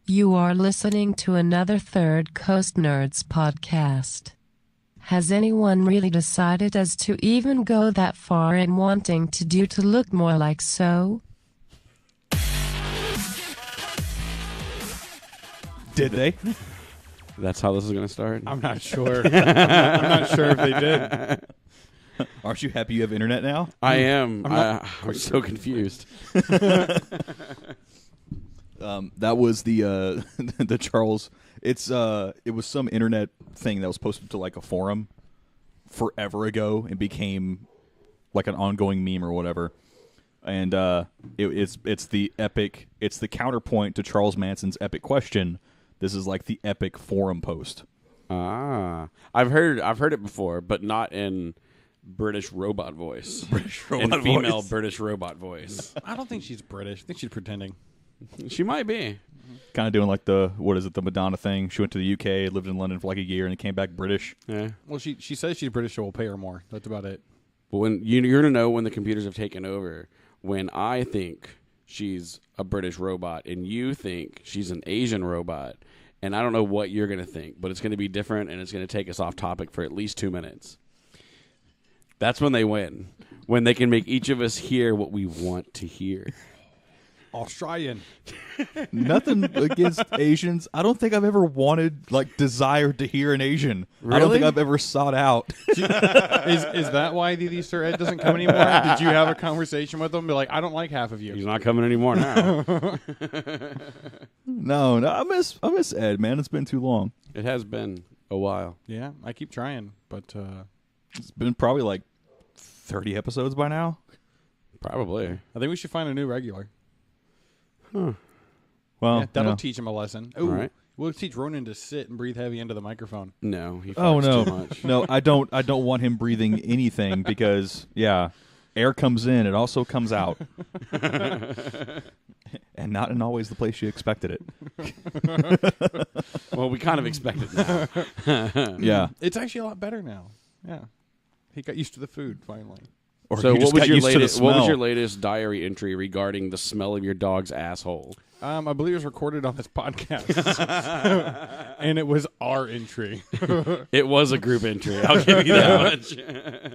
You are listening to another Third Coast Nerds podcast. Has anyone really decided as to even go that far in wanting to look more like so? Did they? That's how this is going to start? I'm not sure. I'm not sure if they did. Aren't you happy you have internet now? I am. I'm so confused. That was the the Charles. It was some internet thing that was posted to like a forum forever ago and became like an ongoing meme or whatever. And it's the epic. It's the counterpoint to Charles Manson's epic question. This is like the epic forum post. I've heard it before, but not in British robot voice. Female British robot voice. I don't think she's British. I think she's pretending. She might be. Kind of doing like the Madonna thing. She went to the UK, lived in London for like a year, and then came back British. Yeah. Well, she says she's British, so we'll pay her more. That's about it. But when you're gonna know when the computers have taken over, when I think she's a British robot and you think she's an Asian robot, and I don't know what you're gonna think, but it's gonna be different, and it's gonna take us off topic for at least 2 minutes. That's when they win. When they can make each of us hear what we want to hear. Australian. Nothing against Asians. I don't think I've ever desired to hear an Asian. Really? I don't think I've ever sought out. Is that why the Easter egg doesn't come anymore? Did you have a conversation with them? Be like, I don't like half of you. He's not coming anymore now. No, I miss Ed, man. It's been too long. It has been a while. Yeah, I keep trying, but It's been probably like 30 episodes by now. Probably. I think we should find a new regular. Well, Yeah, that'll you know. teach him a lesson. Ooh, All right. We'll teach Ronan to sit and breathe heavy into the microphone. No, he Oh farts too no, much. no! I don't want him breathing anything because air comes in, it also comes out, and not in always the place you expected it. Well, we kind of expect it now. Yeah. It's actually a lot better now. Yeah, he got used to the food finally. Or So you just what was got your used to the latest? What was smell. your latest diary entry regarding the smell of your dog's asshole? I believe it was recorded on this podcast, and it was our entry. It was a group entry. I'll give you that much.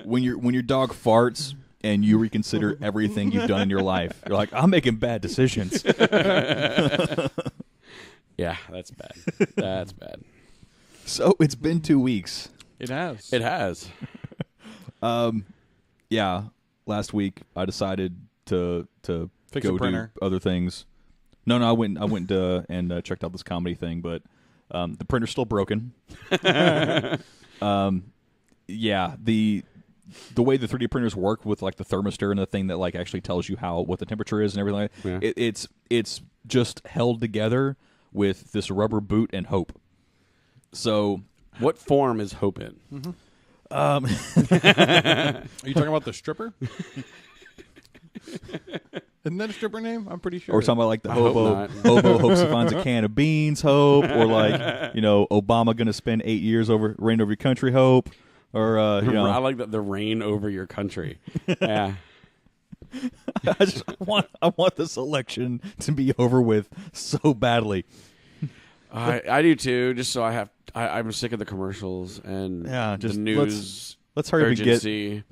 When your dog farts and you reconsider everything you've done in your life, you're like, I'm making bad decisions. Yeah, that's bad. That's bad. So it's been 2 weeks. It has. It has. Yeah, last week I decided to Fix go a printer. do other things. No, I went and checked out this comedy thing, but the printer's still broken. Yeah, the way the 3D printers work with like the thermistor and the thing that like actually tells you what the temperature is and everything, Yeah. it's just held together with this rubber boot and hope. So What form is hope in? Are you talking about the stripper? Isn't that a stripper name? I'm pretty sure. or something like the I hope hobo. not. Hobo hopes he finds a can of beans. Hope, or like Obama going to spend 8 years reign over your country. Hope, or I like that the reign over your country. Yeah. I want this election to be over with so badly. I do too. Just so I'm sick of the commercials and Just the news. let's hurry up and urgency. get.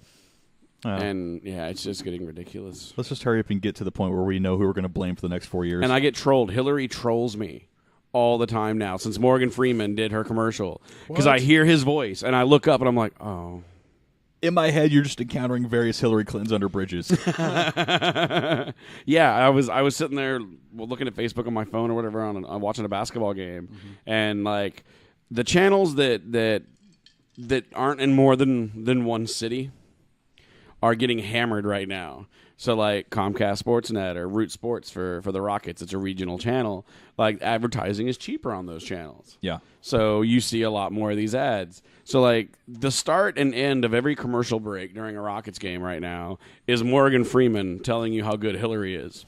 And yeah, it's just getting ridiculous. Let's just hurry up and get to the point where we know who we're going to blame for the next 4 years. And I get trolled. Hillary trolls me all the time now since Morgan Freeman did her commercial. Because I hear his voice and I look up and I'm like, oh. In my head, you're just encountering various Hillary Clintons under bridges. Yeah, I was sitting there looking at Facebook on my phone or whatever on watching a basketball game, and like the channels that aren't in more than one city are getting hammered right now. So like Comcast Sportsnet or Root Sports for the Rockets, it's a regional channel. Like advertising is cheaper on those channels. Yeah. So you see a lot more of these ads. So like the start and end of every commercial break during a Rockets game right now is Morgan Freeman telling you how good Hillary is.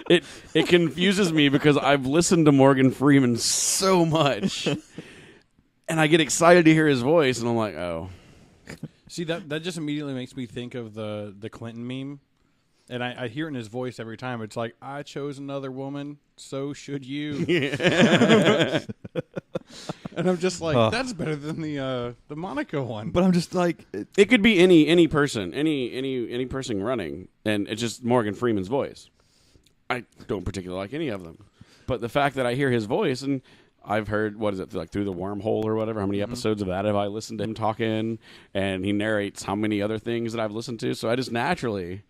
It confuses me because I've listened to Morgan Freeman so much, and I get excited to hear his voice, and I'm like, oh. See, that just immediately makes me think of the Clinton meme And I hear it in his voice every time. It's like, I chose another woman, so should you. And I'm just like, that's better than the Monica one. But I'm just like, It could be any person, any person running, and it's just Morgan Freeman's voice. I don't particularly like any of them, but the fact that I hear his voice, and I've heard, what is it, like Through the Wormhole or whatever, how many episodes of that have I listened to him talking, and he narrates how many other things that I've listened to, so I just naturally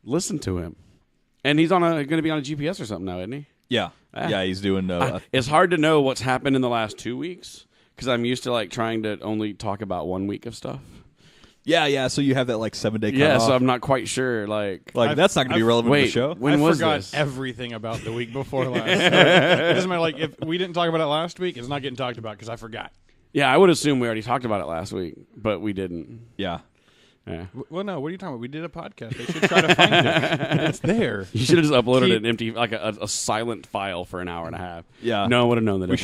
listen to him. And he's going to be on a GPS or something now, isn't he? yeah, he's doing. It's hard to know what's happened in the last 2 weeks because I'm used to like trying to only talk about 1 week of stuff. Yeah. So you have that like 7-day cutoff. Yeah, so I'm not quite sure. Like that's not going to be relevant to the show. When I was forgot this? everything about the week before last. It doesn't matter. Like if we didn't talk about it last week, it's not getting talked about because I forgot. Yeah, I would assume we already talked about it last week, but we didn't. Yeah. Yeah. Well, no. What are you talking about? We did a podcast. They should try to find it. It's there. You should have just uploaded an empty, like a silent file for an hour and a half. Yeah. No one would have known the We difference.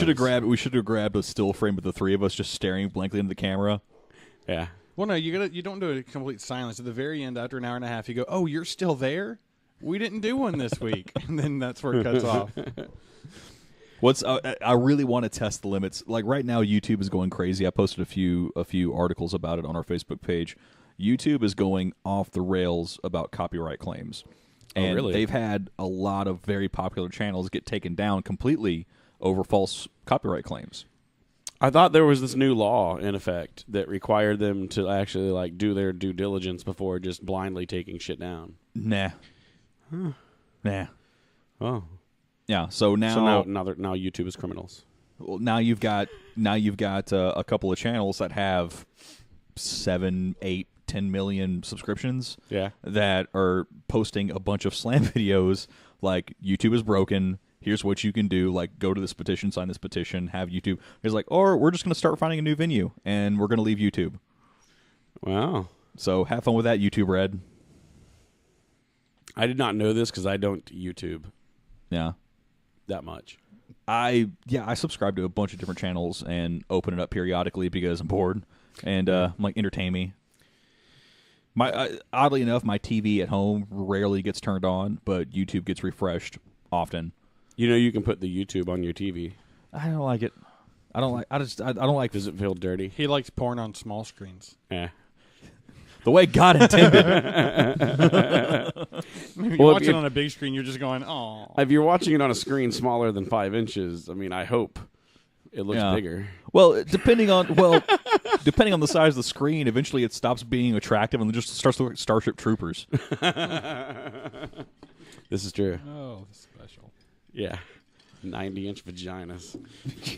should have grabbed a still frame of the three of us just staring blankly into the camera. Yeah. Well, no. You don't do a complete silence. At the very end, after an hour and a half, you go, "Oh, you're still there? We didn't do one this week," and then that's where it cuts off. I really want to test the limits. Like right now, YouTube is going crazy. I posted a few articles about it on our Facebook page. YouTube is going off the rails about copyright claims. And really? They've had a lot of very popular channels get taken down completely over false copyright claims. I thought there was this new law in effect that required them to actually like do their due diligence before just blindly taking shit down. Nah. Nah. Oh. Yeah, so now now YouTube is criminals. well, now you've got a couple of channels that have 7, 8, 10 million subscriptions. Yeah. That are posting a bunch of slam videos like YouTube is broken. Here's what you can do. Like, go to this petition, sign this petition, have YouTube. It's like, or we're just going to start finding a new venue and we're going to leave YouTube. Wow. So have fun with that, YouTube Red. I did not know this because I don't YouTube Yeah. that much. I subscribe to a bunch of different channels and open it up periodically because I'm bored. And I'm like, entertain me. Oddly enough, my TV at home rarely gets turned on, but YouTube gets refreshed often. You know, you can put the YouTube on your TV. I don't like it. I don't like. Does it feel dirty? He likes porn on small screens. Yeah. The way God intended. Maybe you Well, watch if- it on a big screen, you're just going, "Oh." If you're watching it on a screen smaller than 5 inches, I mean, I hope it looks Yeah. bigger. Well, depending on the size of the screen, eventually it stops being attractive and just starts to look like Starship Troopers. This is true. Oh, special. Yeah. 90-inch vaginas.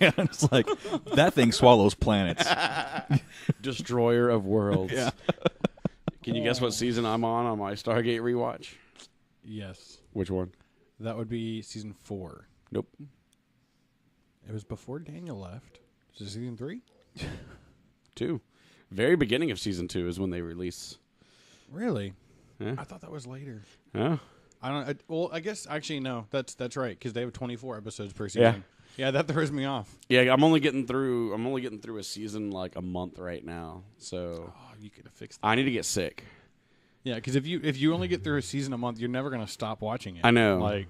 Yeah, it's like that thing swallows planets. Destroyer of worlds. Yeah. Can you guess what season I'm on my Stargate rewatch? Yes, Which one? that would be season 4. Nope. It was before Daniel left. Is it season 3? 2. Very beginning of season 2 is when they release. Really? Yeah. I thought that was later. Yeah. I don't. Well, I guess actually no. That's right because they have 24 episodes per season. Yeah, that throws me off. Yeah, I'm only getting through a season like a month right now. So Oh, you could have fixed that. I need to get sick. Yeah, because if you only get through a season a month, you're never gonna stop watching it. I know. Like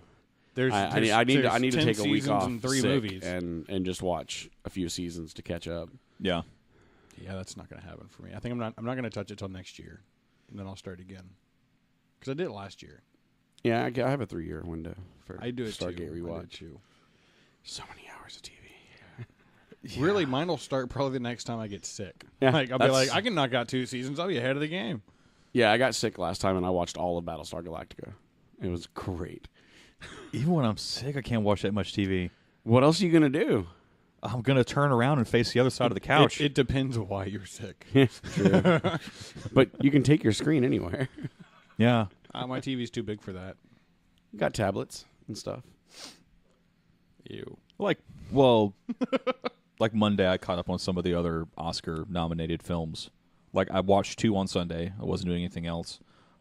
there's I need to 10 take a week seasons off and 3 sick movies. and just watch a few seasons to catch up. Yeah. Yeah, that's not gonna happen for me. I think I'm not gonna touch it till next year, and then I'll start again. Because I did it last year. Yeah, I have a 3-year window for I do it Stargate too. rewatch. Too. So many hours of TV. Really, mine will start probably the next time I get sick. Yeah, Like I'll be that's- like, I can knock out 2 seasons. I'll be ahead of the game. Yeah, I got sick last time and I watched all of Battlestar Galactica. It was great. Even when I'm sick, I can't watch that much TV. What else are you gonna do? I'm gonna turn around and face the other side of the couch. It depends why you're sick. True. But you can take your screen anywhere. Yeah. My TV's too big for that. You got tablets and stuff. Ew. Like Monday, I caught up on some of the other Oscar-nominated films. Like, I watched 2 on Sunday. I wasn't doing anything else.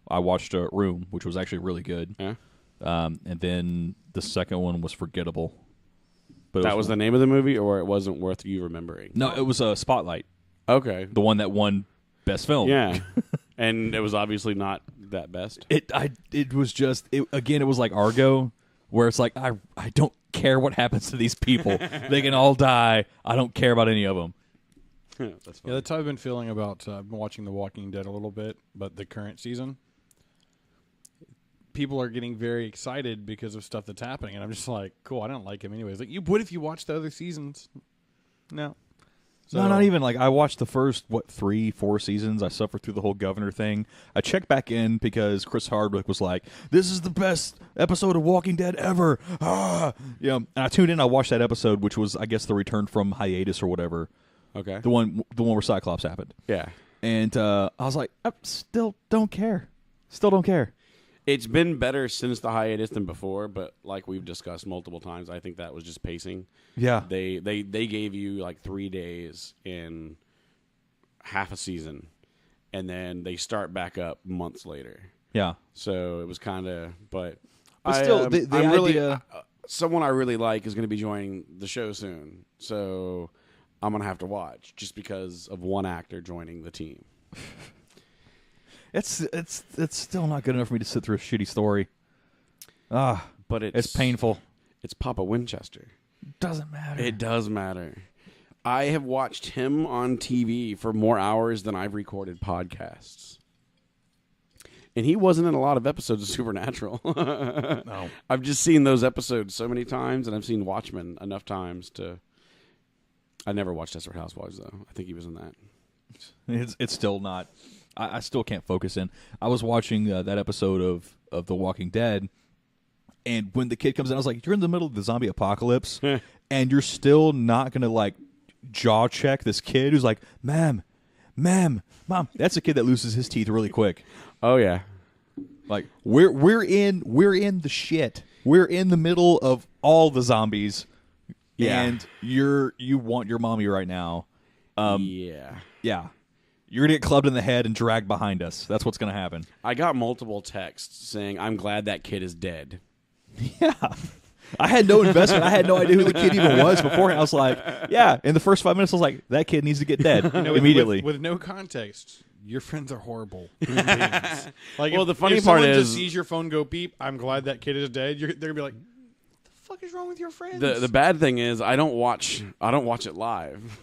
I watched Room, which was actually really good. Yeah. And then the second one was forgettable. But That was the name of the movie, or it wasn't worth you remembering? No, it was Spotlight, Okay. the one that won Best Film. Yeah. And it was obviously not that best. It was just again. It was like Argo, where it's like I don't care what happens to these people. They can all die. I don't care about any of them. That's funny. Yeah, that's how I've been feeling about I've been watching The Walking Dead a little bit, but the current season. People are getting very excited because of stuff that's happening, and I'm just like, cool, I don't like him anyways. Like, you would if you watched the other seasons. No. So, No, not even. Like, I watched the first, 3-4 seasons. I suffered through the whole governor thing. I checked back in because Chris Hardwick was like, this is the best episode of Walking Dead ever. And I tuned in. I watched that episode, which was, I guess, the return from hiatus or whatever. Okay. The one where Cyclops happened. Yeah. And I was like, I still don't care. Still don't care. It's been better since the hiatus than before, but like we've discussed multiple times, I think that was just pacing. Yeah. They gave you like 3 days in half a season, and then they start back up months later. Yeah. So it was kind of, but still, the I'm really, idea... someone I really like is going to be joining the show soon. So I'm going to have to watch just because of one actor joining the team. It's still not good enough for me to sit through a shitty story. But it's painful. It's Papa Winchester. Doesn't matter. It does matter. I have watched him on TV for more hours than I've recorded podcasts. And he wasn't in a lot of episodes of Supernatural. No. I've just seen those episodes so many times, and I've seen Watchmen enough times to... I never watched Desperate Housewives, though. I think he was in that. It's still not... I still can't focus in. I was watching that episode of The Walking Dead, and when the kid comes in, I was like, you're in the middle of the zombie apocalypse, and you're still not going to, like, jaw check this kid who's like, Mom. That's a kid that loses his teeth really quick. Oh, yeah. Like, we're in the shit. We're in the middle of all the zombies, and you want your mommy right now. Yeah. Yeah. You're going to get clubbed in the head and dragged behind us. That's what's going to happen. I got multiple texts saying, I'm glad that kid is dead. Yeah. I had no investment. I had no idea who the kid even was beforehand. I was like, yeah. In the first 5 minutes, I was like, that kid needs to get dead immediately. With no context, your friends are horrible human beings. Like, well, the funny if part someone is... just sees your phone go beep, I'm glad that kid is dead, they're going to be like, what the fuck is wrong with your friends? The bad thing is I don't watch it live.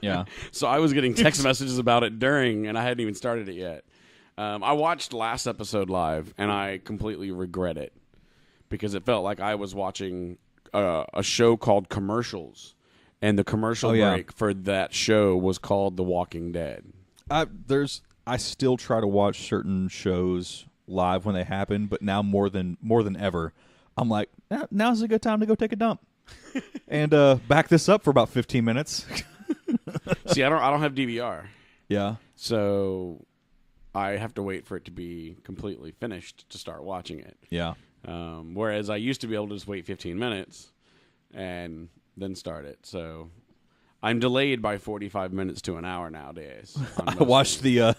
Yeah. So I was getting text messages about it during, and I hadn't even started it yet. I watched last episode live, and I completely regret it because it felt like I was watching a show called Commercials, and the commercial break for that show was called The Walking Dead. I still try to watch certain shows live when they happen, but now more than ever, I'm like, now's a good time to go take a dump and back this up for about 15 minutes. See, I don't have DVR. Yeah. So I have to wait for it to be completely finished to start watching it. Yeah. Whereas I used to be able to just wait 15 minutes and then start it. So I'm delayed by 45 minutes to an hour nowadays. I watched the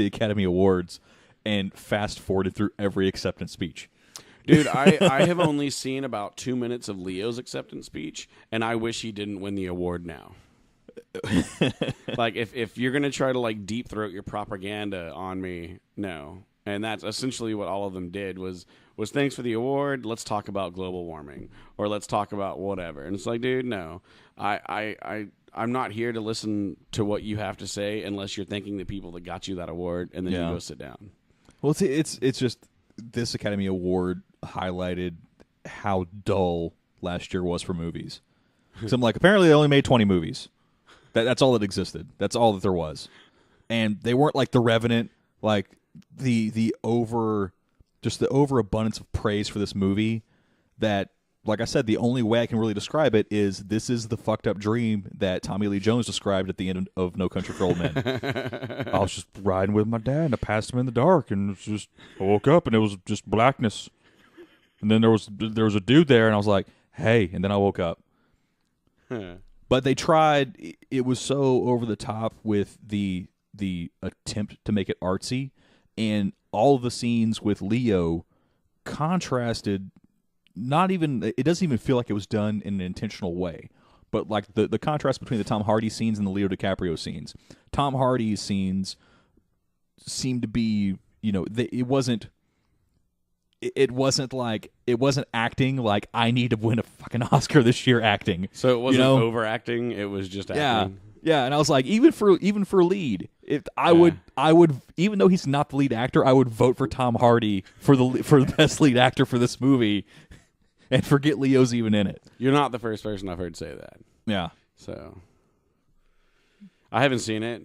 Academy Awards and fast forwarded through every acceptance speech. Dude, I have only seen about 2 minutes of Leo's acceptance speech, and I wish he didn't win the award now. Like, if you're going to try to, like, deep throat your propaganda on me, no. And that's essentially what all of them did was thanks for the award, let's talk about global warming, or let's talk about whatever. And it's like, dude, no. I'm not here to listen to what you have to say unless you're thanking the people that got you that award, and then you go sit down. Well, it's just this Academy Award highlighted how dull last year was for movies. So I'm like, apparently they only made 20 movies. That's all that existed. That's all that there was. And they weren't like The Revenant, like the overabundance of praise for this movie that, like I said, the only way I can really describe it is this is the fucked up dream that Tommy Lee Jones described at the end of No Country for Old Men. I was just riding with my dad and I passed him in the dark and it was just, I woke up and it was just blackness. And then there was a dude there and I was like, hey, and then I woke up. But they tried, it was so over the top with the attempt to make it artsy, and all of the scenes with Leo contrasted. Not even, it doesn't even feel like it was done in an intentional way, but like the contrast between the Tom Hardy scenes and the Leo DiCaprio scenes. Tom Hardy's scenes seem to be, it wasn't acting like I need to win a fucking Oscar this year acting. So it wasn't overacting, it was just acting. Yeah, and I was like, even for lead, I would even though he's not the lead actor, I would vote for Tom Hardy for the best lead actor for this movie, and forget Leo's even in it. You're not the first person I've heard say that. Yeah. So I haven't seen it.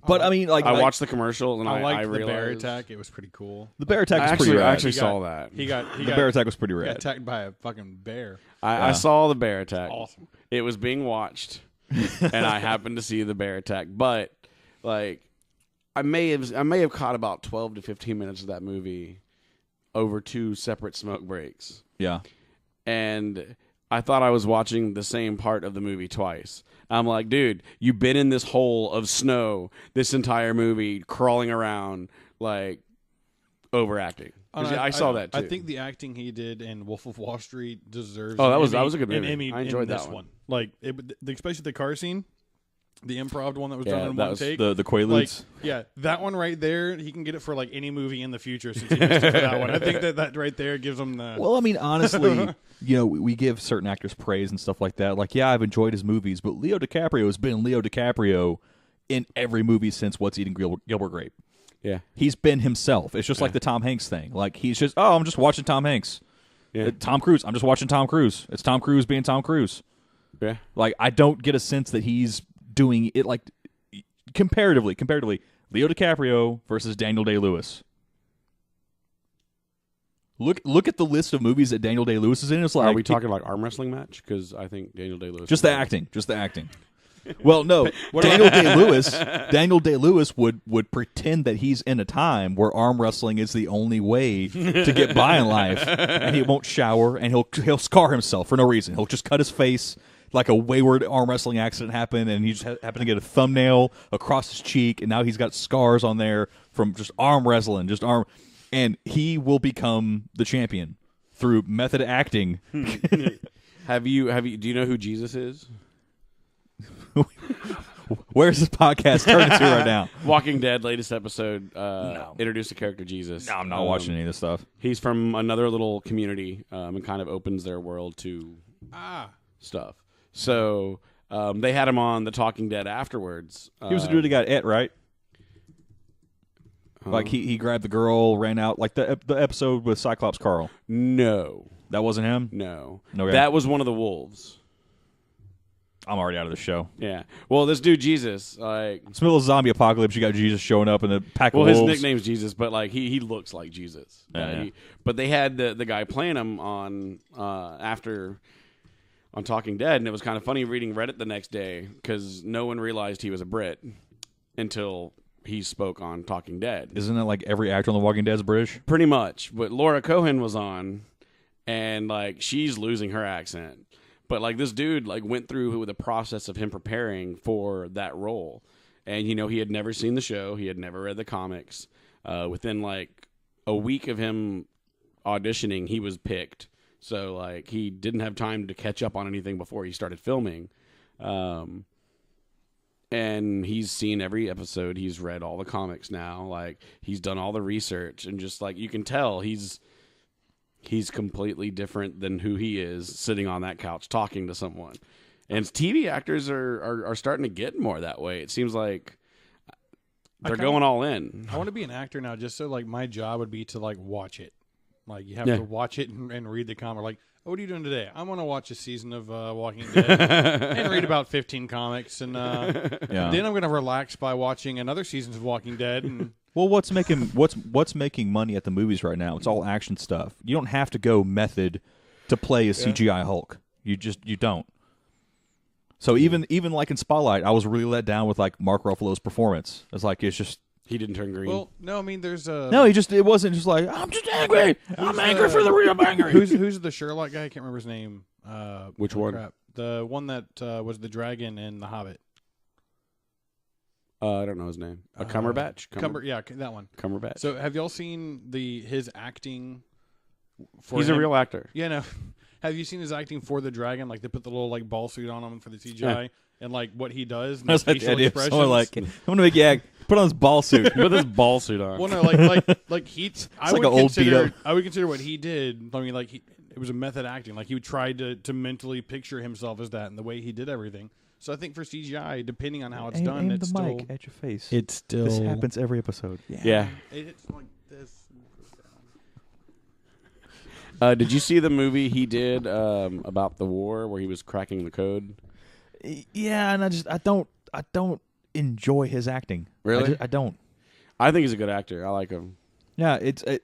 But I mean, like I watched the commercial and I liked realized the bear attack. It was pretty cool. The bear attack was pretty rad. I actually saw that. The bear attack was pretty got rad. attacked by a fucking bear. I saw the bear attack. Awesome. It was being watched, and I happened to see the bear attack. But like, I may have caught about 12 to 15 minutes of that movie over 2 separate smoke breaks. Yeah. And I thought I was watching the same part of the movie twice. I'm like, dude, you've been in this hole of snow this entire movie, crawling around, like, overacting. I saw that too. I think the acting he did in Wolf of Wall Street deserves. That was a good movie. An Emmy. I enjoyed this that one. Like, especially the car scene, the improv one that was done in one take. The Quaaludes. Like, that one right there. He can get it for like any movie in the future since he missed it for that one. I think that right there gives him the. Well, I mean, honestly, we give certain actors praise and stuff like that. Like, yeah, I've enjoyed his movies, but Leo DiCaprio has been Leo DiCaprio in every movie since What's Eating Gilbert Grape. Yeah. He's been himself. It's just like the Tom Hanks thing. Like, he's just, I'm just watching Tom Hanks. Yeah. Tom Cruise, I'm just watching Tom Cruise. It's Tom Cruise being Tom Cruise. Yeah. Like, I don't get a sense that he's doing it, like, comparatively, Leo DiCaprio versus Daniel Day-Lewis. Look at the list of movies that Daniel Day-Lewis is in. It's like, are we talking like arm wrestling match? Because I think Daniel Day-Lewis. Just the acting. Well, no, Daniel Day-Lewis would pretend that he's in a time where arm wrestling is the only way to get by in life, and he won't shower, and he'll scar himself for no reason. He'll just cut his face like a wayward arm wrestling accident happened, and he just happened to get a thumbnail across his cheek, and now he's got scars on there from just arm wrestling, and he will become the champion through method acting. Do you know who Jesus is? Where's this podcast turning to right now? Walking Dead ast episode introduced the character Jesus. No, I'm not watching any of this stuff. He's from another little community and kind of opens their world to stuff. So they had him on The Talking Dead afterwards. He was the dude that got it, right? Like he grabbed the girl, ran out, like the episode with Cyclops Carl. No. That wasn't him? No. Okay. That was one of the wolves. I'm already out of the show. Yeah. Well, this dude Jesus, like, it's the middle of zombie apocalypse. You got Jesus showing up in a pack of wolves. Well, his nickname's Jesus, but like he looks like Jesus. But they had the guy playing him on on Talking Dead, and it was kind of funny reading Reddit the next day because no one realized he was a Brit until he spoke on Talking Dead. Isn't it like every actor on The Walking Dead is British? Pretty much. But Laura Cohen was on, and like she's losing her accent. But like this dude like went through the process of him preparing for that role, and he had never seen the show, he had never read the comics. Within like a week of him auditioning, he was picked. So like he didn't have time to catch up on anything before he started filming. And he's seen every episode. He's read all the comics now. Like he's done all the research, and just like you can tell, he's completely different than who he is sitting on that couch talking to someone. And TV actors are starting to get more that way. It seems like they're going all in. I want to be an actor now, just so like my job would be to like watch it. Like you have to watch it and read the comic. Like, what are you doing today? I'm going to watch a season of Walking Dead and read about 15 comics, and then I'm going to relax by watching another season of Walking Dead. And well, what's making money at the movies right now? It's all action stuff. You don't have to go method to play a CGI Hulk. You don't. So even like in Spotlight, I was really let down with like Mark Ruffalo's performance. It's just he didn't turn green. Well, no, I mean there's a it wasn't just like I'm just angry. I'm angry for the real angry. Who's the Sherlock guy? I can't remember his name. Which one? Crap. The one that was the dragon in The Hobbit. I don't know his name. Cumberbatch? That one. Cumberbatch. So have y'all seen his acting? He's a real actor. Yeah, no. Have you seen his acting for the dragon? Like they put the little like ball suit on him for the CGI. and like what he does. And I was like the idea of someone like, I'm gonna make you act. Put on this ball suit. Put this ball suit on. Well, no, like he. I would consider. I would consider what he did. I mean, like it was a method acting. Like he would try to mentally picture himself as that, and the way he did everything. So I think for CGI, depending on how it's done, aim it's the still mic at your face. It's still This happens every episode. Yeah. It's like this. Did you see the movie he did about the war where he was cracking the code? Yeah, and I don't enjoy his acting. Really? I don't. I think he's a good actor. I like him. Yeah,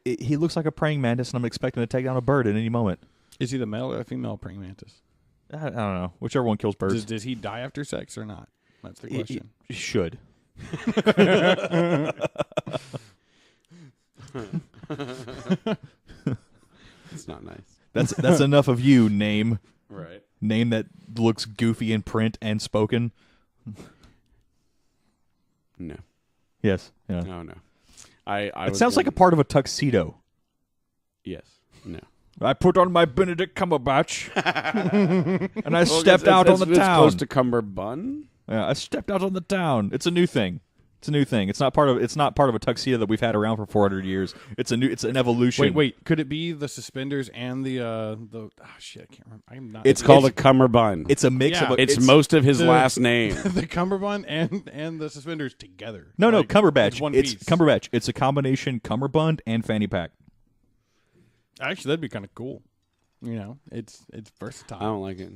he looks like a praying mantis, and I'm expecting to take down a bird at any moment. Is he the male or the female praying mantis? I don't know. Whichever one kills birds. Does he die after sex or not? That's the question. He should. It's not nice. That's enough of you. Name that looks goofy in print and spoken. No. Yes. Yeah. No. It sounds like a part of a tuxedo. Yes. No. I put on my Benedict Cumberbatch, and I stepped out on the it's town. Close to Cumberbun. Yeah, I stepped out on the town. It's a new thing. It's not part of a tuxedo that we've had around for 400 years. It's an evolution. Wait. Could it be the suspenders and the oh shit, I can't remember. I'm not. It's called a cummerbund. It's a mix of. It's most of his last name. The cummerbund and the suspenders together. No, cumberbatch. It's one It's piece. cumberbatch. It's a combination cummerbund and fanny pack. Actually, that'd be kind of cool. You know, it's versatile. I don't like it.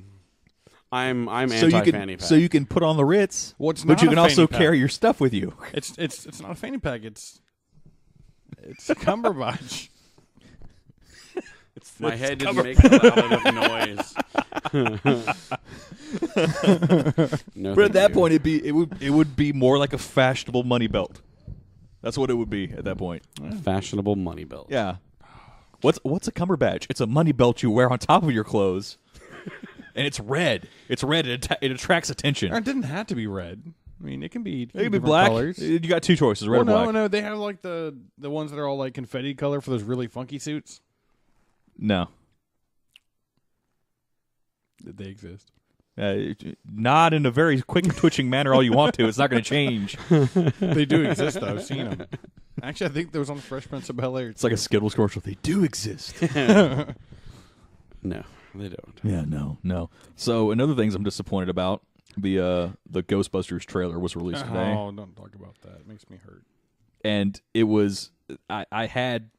I'm So anti fanny pack. So you can put on the Ritz, Well, it's but not you a can also fanny pack. carry your stuff with you. It's not a fanny pack. It's a cumberbatch. My head didn't make a loud enough noise. No, But at that you. point, it would be more like a fashionable money belt. That's what it would be at that point. Fashionable money belt. Yeah. What's a cumberbatch? It's a money belt you wear on top of your clothes, and it's red. It's red. It attracts attention. It didn't have to be red. I mean, it can be. It could be different black. colors. You got two choices: red or black. No. They have like the ones that are all like confetti color for those really funky suits. No. They exist. Not in a very quick twitching manner. All you want to. It's not going to change. They do exist though. I've seen them. Actually, I think there was on Fresh Prince of Bel-Air. It's like a Skittles commercial. They do exist. No, they don't. Yeah, no. So another things I'm disappointed about, the Ghostbusters trailer was released today. Oh, don't talk about that. It makes me hurt. And it was I had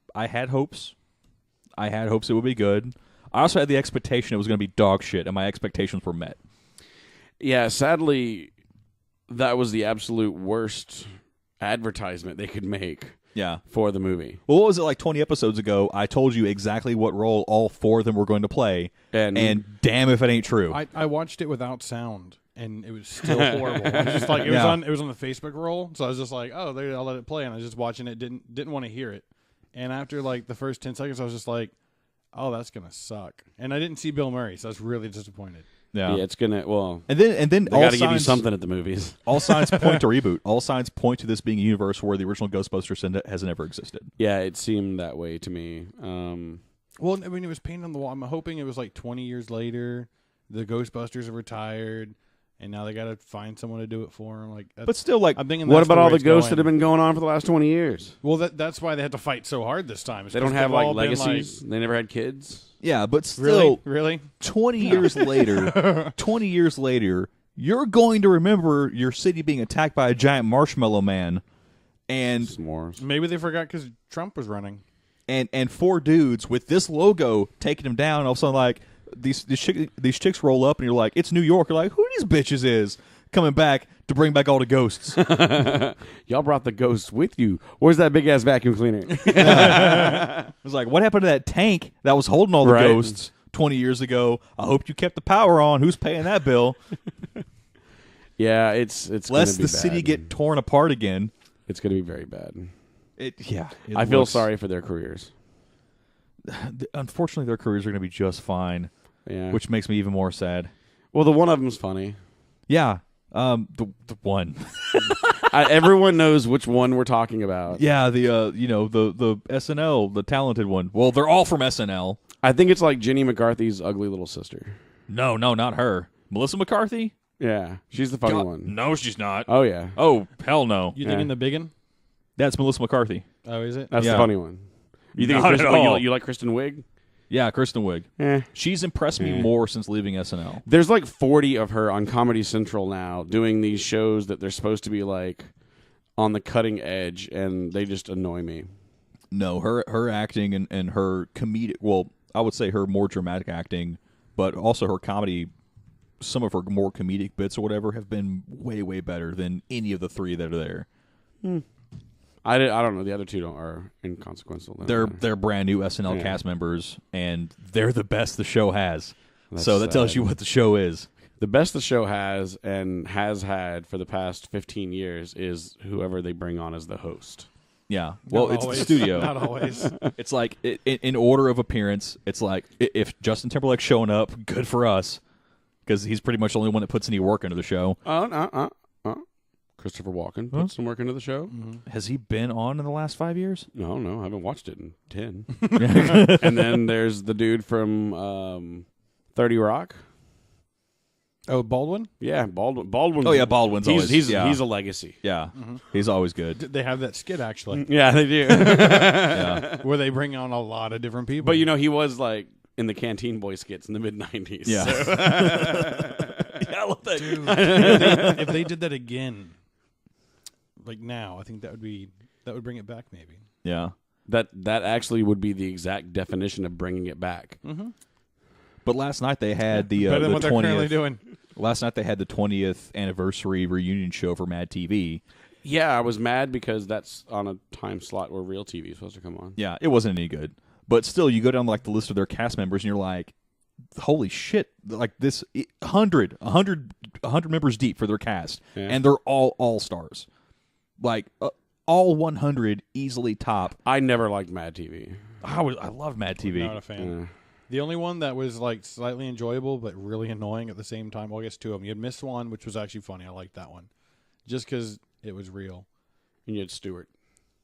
hopes. I had hopes it would be good. I also had the expectation it was going to be dog shit, and my expectations were met. Yeah, sadly, that was the absolute worst advertisement they could make. Yeah. For the movie. Well, what was it like 20 episodes ago? I told you exactly what role all four of them were going to play, and damn if it ain't true. I watched it without sound, and it was still horrible. It was just like it was on the Facebook roll, so I was just like, oh, there, I'll let it play, and I was just watching it, didn't want to hear it, and after like the first 10 seconds, I was just like, oh, that's gonna suck, and I didn't see Bill Murray, so I was really disappointed. Yeah, it's gonna. Well, and then they got to give you something at the movies. All signs point to reboot. All signs point to this being a universe where the original Ghostbusters hasn't ever existed. Yeah, it seemed that way to me. Well, I mean, it was painted on the wall. I'm hoping it was like 20 years later, the Ghostbusters are retired, and now they got to find someone to do it for them. Like, but still, like, I'm thinking, what that's about all the it's ghosts going. that have been going on for the last 20 years? Well, that's why they had to fight so hard this time. They don't have like legacies. They never had kids. Yeah, but still, really, 20 years later, 20 years later, you're going to remember your city being attacked by a giant marshmallow man, and s'mores. Maybe they forgot because Trump was running, and four dudes with this logo taking him down. And all of a sudden, like these chicks roll up, and you're like, it's New York. You're like, who these bitches is coming back to bring back all the ghosts? Y'all brought the ghosts with you. Where's that big ass vacuum cleaner? It was like, what happened to that tank that was holding all the ghosts 20 years ago? I hope you kept the power on. Who's paying that bill? Yeah, it's lest the city get torn apart again. It's going to be very bad. I feel sorry for their careers. Unfortunately, their careers are going to be just fine. Yeah, which makes me even more sad. Well, the one of them's funny. Yeah, the one. Everyone knows which one we're talking about. Yeah, the the SNL, the talented one. Well, they're all from SNL. I think it's like Jenny McCarthy's ugly little sister. No, not her. Melissa McCarthy. Yeah, she's the funny one. No, she's not. Oh yeah. Oh, hell no. You thinking the biggin? That's Melissa McCarthy. Oh, is it? That's Yeah. the funny one. You think Not at all. you like Kristen Wiig? Yeah, Kristen Wiig. She's impressed me Eh. more since leaving SNL. There's like 40 of her on Comedy Central now doing these shows that they're supposed to be like on the cutting edge, and they just annoy me. No, her acting and her comedic, well, I would say her more dramatic acting, but also her comedy, some of her more comedic bits or whatever have been way, way better than any of the three that are there. I don't know. The other two are inconsequential. They're brand new SNL cast members, and they're the best the show has. That's so that tells sad. you what the show is. The best the show has and has had for the past 15 years is whoever they bring on as the host. Yeah. Well, Not it's always. the studio. Not always. It's like, in order of appearance, it's like, if Justin Timberlake's showing up, good for us, because he's pretty much the only one that puts any work into the show. Christopher Walken put some work into the show. Has he been on in the last 5 years? No, I haven't watched it in 10. And then there's the dude from 30 Rock. Oh, Baldwin? Yeah, Baldwin. Oh, yeah, Baldwin's always... He's yeah. a legacy. Yeah, he's always good. They have that skit, actually, Yeah, they do. Yeah. where they bring on a lot of different people. But, he was like in the Canteen Boy skits in the mid-90s. Yeah. So. Yeah, I love that. Dude, if they did that again, like now, I think that would bring it back, maybe. Yeah. That actually would be the exact definition of bringing it back. But last night they had the Better than the what they're currently 20th. doing. Last night they had the 20th anniversary reunion show for Mad TV. Yeah, I was mad because that's on a time slot where real TV is supposed to come on. Yeah, it wasn't any good. But still, you go down like the list of their cast members, and you're like, holy shit! Like this, 100 members deep for their cast, and they're all stars. Like all 100 easily top. I never liked Mad TV. I love Mad TV. Not a fan. The only one that was like slightly enjoyable but really annoying at the same time. Well, I guess two of them. You had Miss One, which was actually funny. I liked that one, just because it was real. And you had Stewart.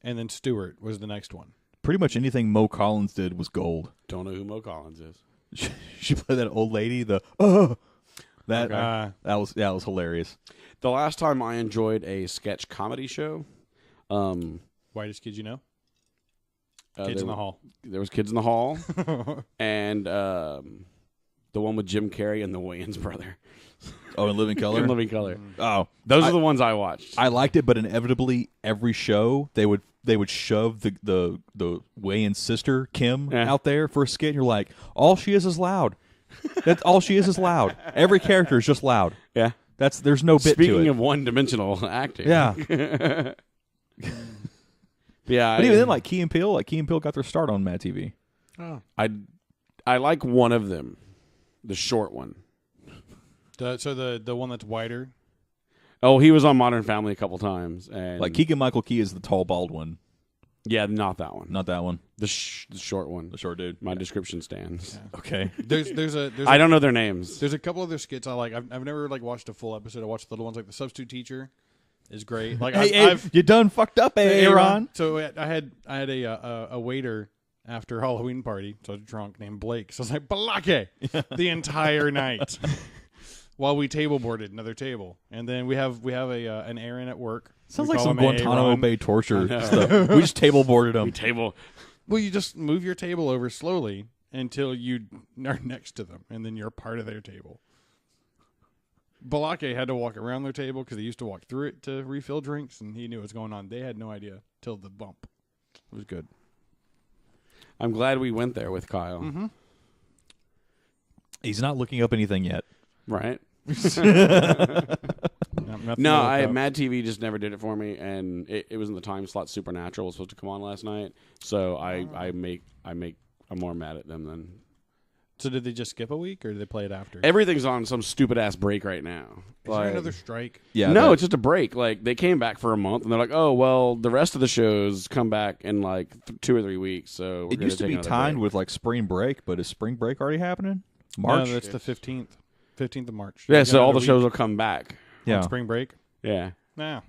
And then Stewart was the next one. Pretty much anything Mo Collins did was gold. Don't know who Mo Collins is. She played that old lady. That was hilarious. The last time I enjoyed a sketch comedy show, Whitest Kids You Know? Kids in the Hall. There was Kids in the Hall, and the one with Jim Carrey and the Wayans brother. Oh, in Living Color. In Living Color. Oh, Those are the ones I watched. I liked it, but inevitably every show they would shove the Wayans sister Kim out there for a skit. And you're like, all she is loud. That's all she is loud. Every character is just loud. Yeah. There's no bit Speaking to it. of one-dimensional acting. Yeah. Yeah. But even then, like Key and Peele got their start on Mad TV. Oh. I like one of them, the short one. So the one that's wider? Oh, he was on Modern Family a couple times. And Like Keegan-Michael Key is the tall, bald one. Yeah, not that one. Not that one. The short one. The short dude. My description stands. Yeah. Okay. There's I don't know their names. There's a couple other skits I like. I've never like watched a full episode. I watched the little ones like the Substitute Teacher is great. Like I've you done fucked up, Aaron. So I had a waiter after Halloween party. So I was drunk named Blake. So I was like Balake the entire night while we table boarded another table, and then we have an Aaron at work. Sounds We like call some him Guantanamo Aaron. Bay torture stuff. We just table boarded them. Well, you just move your table over slowly until you are next to them, and then you're part of their table. Balake had to walk around their table because they used to walk through it to refill drinks, and he knew what was going on. They had no idea till the bump. It was good. I'm glad we went there with Kyle. Mm-hmm. He's not looking up anything yet. Right? Nothing No, to look up. Mad TV just never did it for me, and it was in the time slot. Supernatural was supposed to come on last night, so I'm more mad at them than. So did they just skip a week, or did they play it after? Everything's on some stupid ass break right now. Is there another strike? Yeah. No, it's just a break. Like they came back for a month, and they're like, "Oh, well, the rest of the shows come back in like 2 or 3 weeks." So we're It used to be timed with like spring break, but is spring break already happening? March. No, that's the 15th. 15th of March. Yeah, They so got all the another shows week will come back. Yeah. on spring break. Yeah, Nah.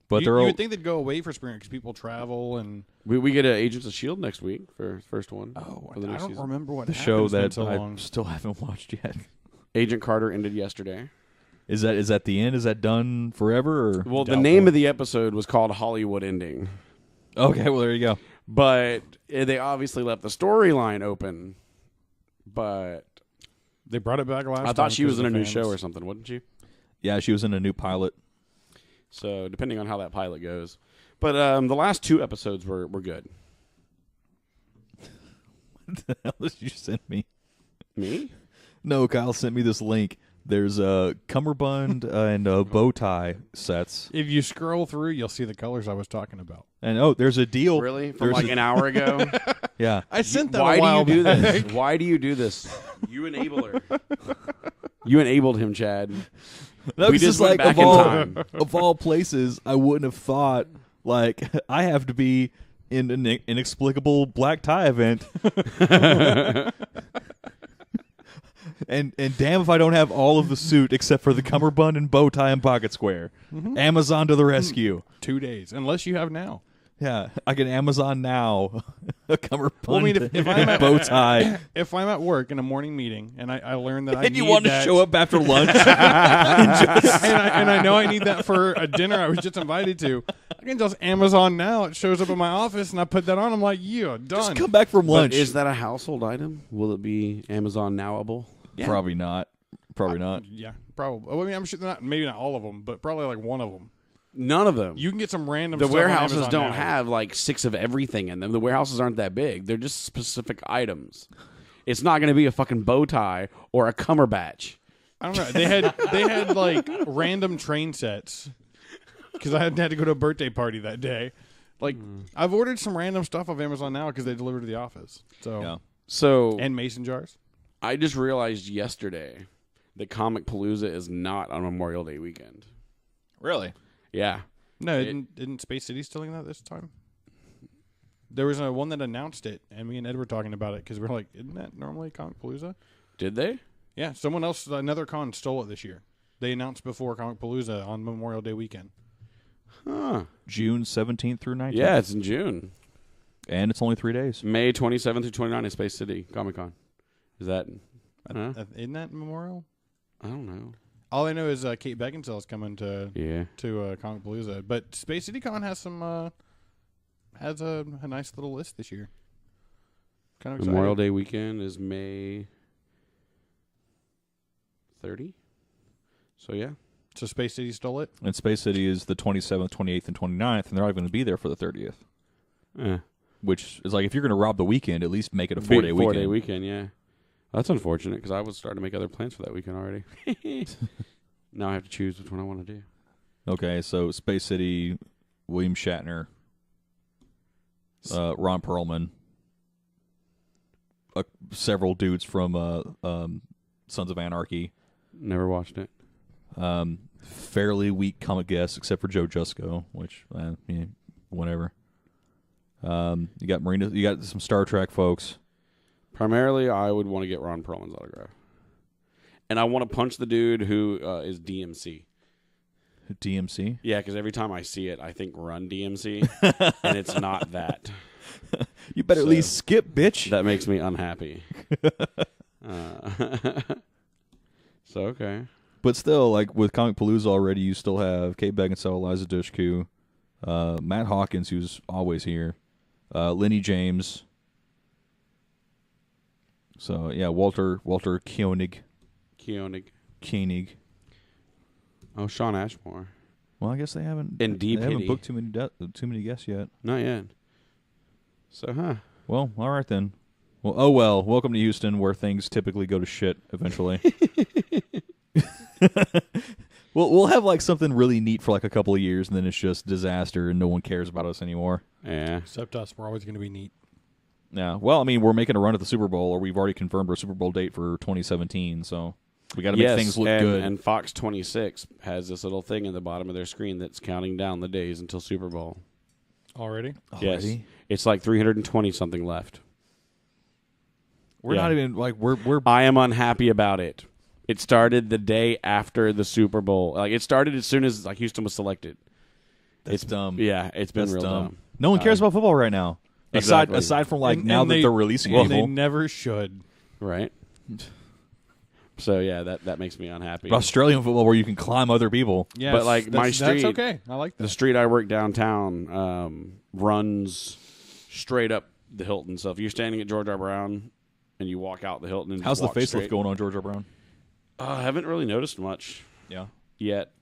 But you would think they'd go away for spring because people travel and. we get Agents of S.H.I.E.L.D. next week for first one. Oh, for the I next don't season. remember what the happened. show It's been that so I long. still haven't watched yet. Agent Carter ended yesterday. Is that the end? Is that done forever? Or? Well, the name of the episode was called Hollywood Ending. Okay, well there you go. But they obviously left the storyline open. But They brought it back last time. I thought she was in a new fans. show or something, wasn't she? Yeah, she was in a new pilot. So depending on how that pilot goes. But the last 2 episodes were good. What the hell did you send me? Me? No, Kyle sent me this link. There's a cummerbund and a bow tie sets. If you scroll through, you'll see the colors I was talking about. And there's a deal. Really? From There's like an hour ago? Yeah. I sent that Why a while do you do back. this? Why do you do this? You enabler. You enabled him, Chad. No, We it's just just went like back in time. of all places, I wouldn't have thought like I have to be in an inexplicable black tie event. And damn if I don't have all of the suit except for the cummerbund and bow tie and pocket square. Amazon to the rescue. 2 days, unless you have now. Yeah, I can Amazon now a cummerbund Well, I mean, if I'm and bow tie. If I'm at work in a morning meeting and I learn that I And need you want to that, show up after lunch? and I know I need that for a dinner I was just invited to, I can just Amazon now. It shows up in my office, and I put that on. I'm like, yeah, done. Just come back from lunch. But is that a household item? Will it be Amazon Nowable? Yeah. Probably not. Probably not. Yeah, probably. Well, I mean, I'm sure not. Maybe not all of them, but probably like one of them. None of them. You can get some random. The stuff on warehouses Amazon don't now. have like 6 of everything in them. The warehouses aren't that big. They're just specific items. It's not going to be a fucking bow tie or a cumberbatch. I don't know. They had like random train sets because I had to go to a birthday party that day. Like I've ordered some random stuff off Amazon now because they deliver to the office. So Yeah. So and mason jars. I just realized yesterday that Comic Palooza is not on Memorial Day weekend. Really? Yeah. No, isn't Space City still in that this time? There was one that announced it, and me and Ed were talking about it because we're like, isn't that normally Comic Palooza? Did they? Yeah, someone else, another con stole it this year. They announced before Comic Palooza on Memorial Day weekend. Huh. June 17th through 19th. Yeah, it's in June. And it's only 3 days. May 27th through 29th in Space City Comic Con. Is that? Isn't that Memorial? I don't know. All I know is Kate Beckinsale is coming to Yeah. Comic Palooza, but Space City Con has some has a nice little list this year. Kind of excited. Memorial Day weekend is May 30. So yeah. So Space City stole it. And Space City is the 27th, 28th, and 29th, and they're not going to be there for the 30th. Which is like, if you're going to rob the weekend, at least make it a 4-day weekend. 4-day weekend, yeah. That's unfortunate because I was starting to make other plans for that weekend already. Now I have to choose which one I want to do. Okay, so Space City, William Shatner, Ron Perlman, several dudes from Sons of Anarchy. Never watched it. Fairly weak comic guests, except for Joe Jusko, which, yeah, whatever. You got Marina, you got some Star Trek folks. Primarily, I would want to get Ron Perlman's autograph. And I want to punch the dude who is DMC. DMC? Yeah, because every time I see it, I think Run DMC, and it's not that. You better at least skip, bitch. That makes me unhappy. So, okay. But still, like with Comic Palooza already, you still have Kate Beckinsale, Eliza Dushku, Matt Hawkins, who's always here, Lenny James. So yeah, Walter Koenig. Oh, Sean Ashmore. Well, I guess they haven't. And They Deep haven't Pity. booked too many guests yet. Not yet. So, huh. Well, all right then. Well, oh well. Welcome to Houston, where things typically go to shit eventually. We'll have like something really neat for like a couple of years, and then it's just disaster, and no one cares about us anymore. Yeah. Except us, we're always going to be neat. Yeah. Well, I mean, we're making a run at the Super Bowl, or we've already confirmed our Super Bowl date for 2017. So we got to make things look good. And Fox 26 has this little thing in the bottom of their screen that's counting down the days until Super Bowl. Already? Yes. Already? It's like 320 something left. We're Yeah. not even like we're. I am unhappy about it. It started the day after the Super Bowl. Like it started as soon as like Houston was selected. That's dumb. Yeah, it's been That's real dumb. No one cares about football right now. Exactly. Aside from like And now that they- they're releasing And people. they never should. Right? So yeah, that makes me unhappy. But Australian football where you can climb other people. Yes, but like my street, that's okay. I like that. The street I work downtown runs straight up the Hilton. So if you're standing at George R. Brown and you walk out the Hilton, and how's the walk facelift straight, going on George R. Brown? I haven't really noticed much. Yeah. Yet.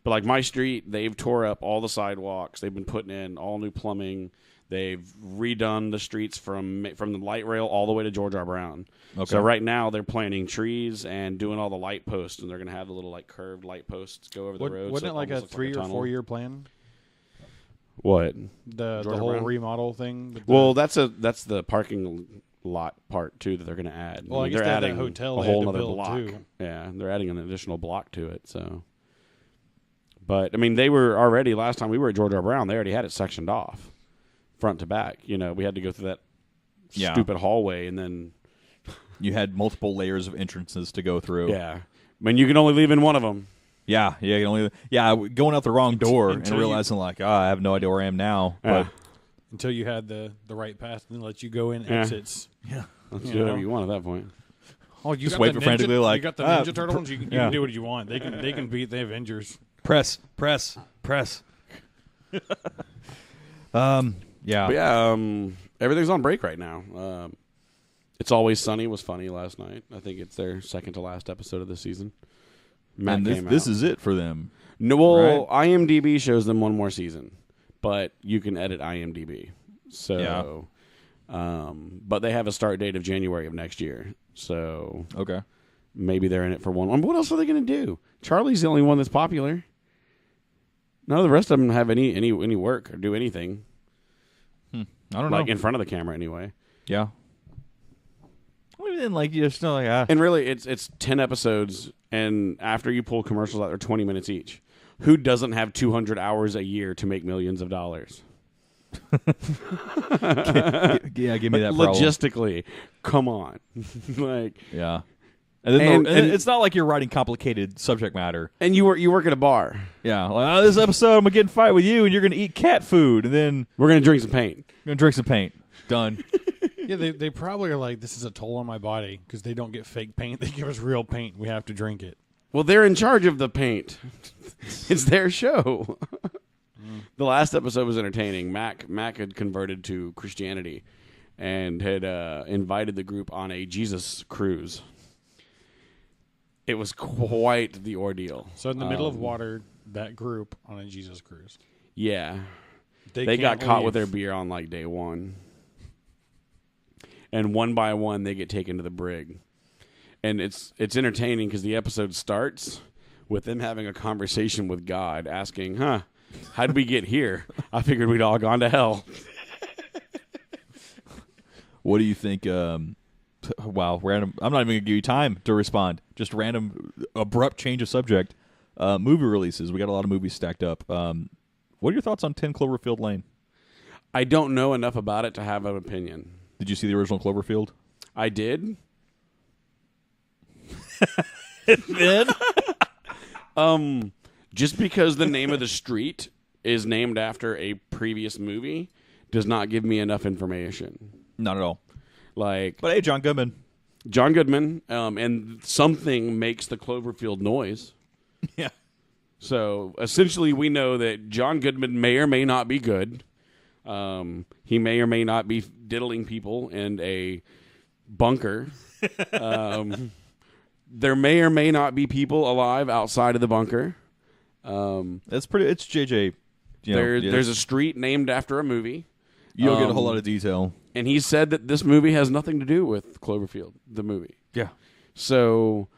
But like my street, they've tore up all the sidewalks. They've been putting in all new plumbing. They've redone the streets from the light rail all the way to George R. Brown. Okay. So right now they're planting trees and doing all the light posts, and they're going to have the little like curved light posts go over the road. Wasn't it like a almost looks 3 like a or tunnel. 4 year plan? What? The George whole Brown? remodel thing. Well, that's the parking lot part too that they're going to add. Well, I guess they're they had that adding hotel a they had whole to other build, block. too. Yeah, they're adding an additional block to it. So, but I mean, they were already last time we were at George R. Brown. They already had it sectioned off, front to back. You know, we had to go through that stupid hallway, and then you had multiple layers of entrances to go through. yeah, I mean, you can only leave in one of them. Yeah, you can only going out the wrong door and Until realizing like, I have no idea where I am now. Yeah. But Until you had the right path and let you go in exits. yeah, Let's You do whatever know? you want at that point. Oh, you Just got wait the for frantically, ninja, like, you got the Ninja Turtles. You can yeah. do what you want. They can beat the Avengers. press. Yeah. But yeah, everything's on break right now. It's Always Sunny was funny last night. I think it's their second to last episode of the season. Matt And came this out. is it for them. No, well, IMDb shows them one more season, but you can edit IMDb. So, but they have a start date of January of next year. So Okay. maybe they're in it for one. What else are they going to do? Charlie's the only one that's popular. None of the rest of them have any work or do anything. I don't Like know. in front of the camera, anyway. Yeah. Well, then, like, you just know, like, And really, it's 10 episodes, and after you pull commercials out, they're 20 minutes each. Who doesn't have 200 hours a year to make millions of dollars? yeah, give me that problem. Logistically, come on. Like, Yeah. And then And- it's not like you're writing complicated subject matter. and you work at a bar. Yeah. Like, this episode, I'm going to get in a fight with you, and you're going to eat cat food, and then We're going to drink some paint. you're going to drink some paint. Done. Yeah, they probably are like, this is a toll on my body because they don't get fake paint. They give us real paint. We have to drink it. Well, they're in charge of the paint. It's their show. The last episode was entertaining. Mac had converted to Christianity and had invited the group on a Jesus cruise. It was quite the ordeal. So in the middle of water, that group on a Jesus cruise. Yeah. They They got can't caught leave. with their beer on like day one. And one by one, they get taken to the brig. And it's entertaining because the episode starts with them having a conversation with God, asking, how did we get here? I figured we'd all gone to hell. What do you think? Wow, random. I'm not even going to give you time to respond. Just random, abrupt change of subject. Movie releases. We got a lot of movies stacked up. What are your thoughts on 10 Cloverfield Lane? I don't know enough about it to have an opinion. Did you see the original Cloverfield? I did. Then? Just because the name of the street is named after a previous movie does not give me enough information. Not at all. Like, But hey, John Goodman. John Goodman, and something makes the Cloverfield noise. Yeah. So essentially, we know that John Goodman may or may not be good. He may or may not be diddling people in a bunker. There may or may not be people alive outside of the bunker. That's pretty. It's JJ. There's a street named after a movie. You don't get a whole lot of detail. And he said that this movie has nothing to do with Cloverfield, the movie. Yeah. So,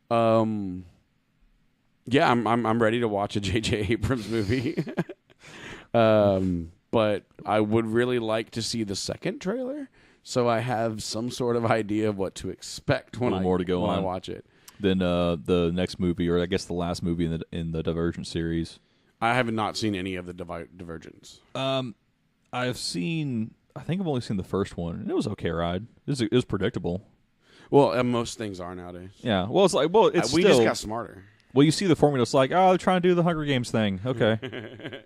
yeah, I'm ready to watch a J.J. Abrams movie. But I would really like to see the second trailer, so I have some sort of idea of what to expect when more to go when I on. watch it. Then the next movie, or I guess the last movie in the Divergent series. I have not seen any of the Divergents. I've seen. I think I've only seen the first one, and it was okay ride. It was predictable. Well, most things are nowadays. Yeah. Well, it's like it's we still, just got smarter. Well, you see the formula. It's like, they're trying to do the Hunger Games thing. Okay.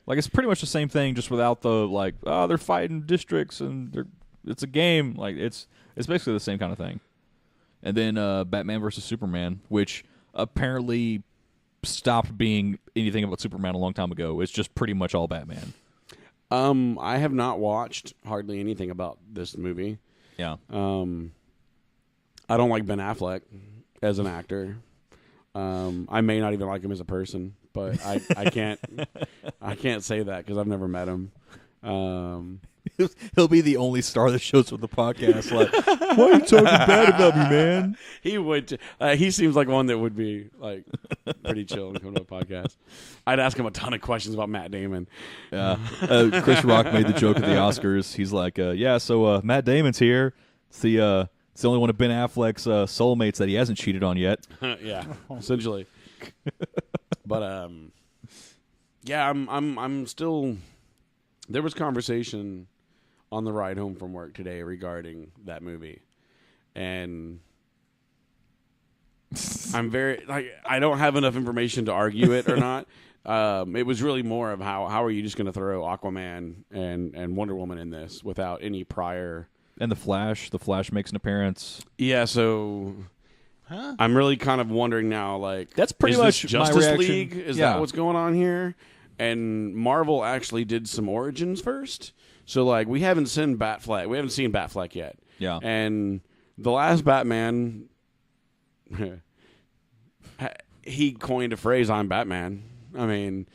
Like, it's pretty much the same thing, just without the, like, they're fighting districts and it's a game. Like, it's basically the same kind of thing. And then Batman versus Superman, which apparently stopped being anything about Superman a long time ago. It's just pretty much all Batman. I have not watched hardly anything about this movie. Yeah. I don't like Ben Affleck as an actor. I may not even like him as a person, but I can't say that because I've never met him. He'll be the only star that shows up the podcast. Like, why are you talking bad about me, man? He would. He seems like one that would be like pretty chill and come to a podcast. I'd ask him a ton of questions about Matt Damon. Yeah. Chris Rock made the joke at the Oscars. He's like, so Matt Damon's here. It's the only one of Ben Affleck's soulmates that he hasn't cheated on yet. Yeah, essentially. But yeah, I'm still. There was conversation on the ride home from work today regarding that movie, and I'm very I don't have enough information to argue it or not. It was really more of how are you just going to throw Aquaman and Wonder Woman in this without any prior. And the Flash makes an appearance. Yeah, so I'm really kind of wondering now, like, that's pretty much this Justice my reaction. League? Is that what's going on here? And Marvel actually did some origins first, so like we haven't seen Batfleck yet. Yeah, and the last Batman, he coined a phrase, "I'm Batman." I mean,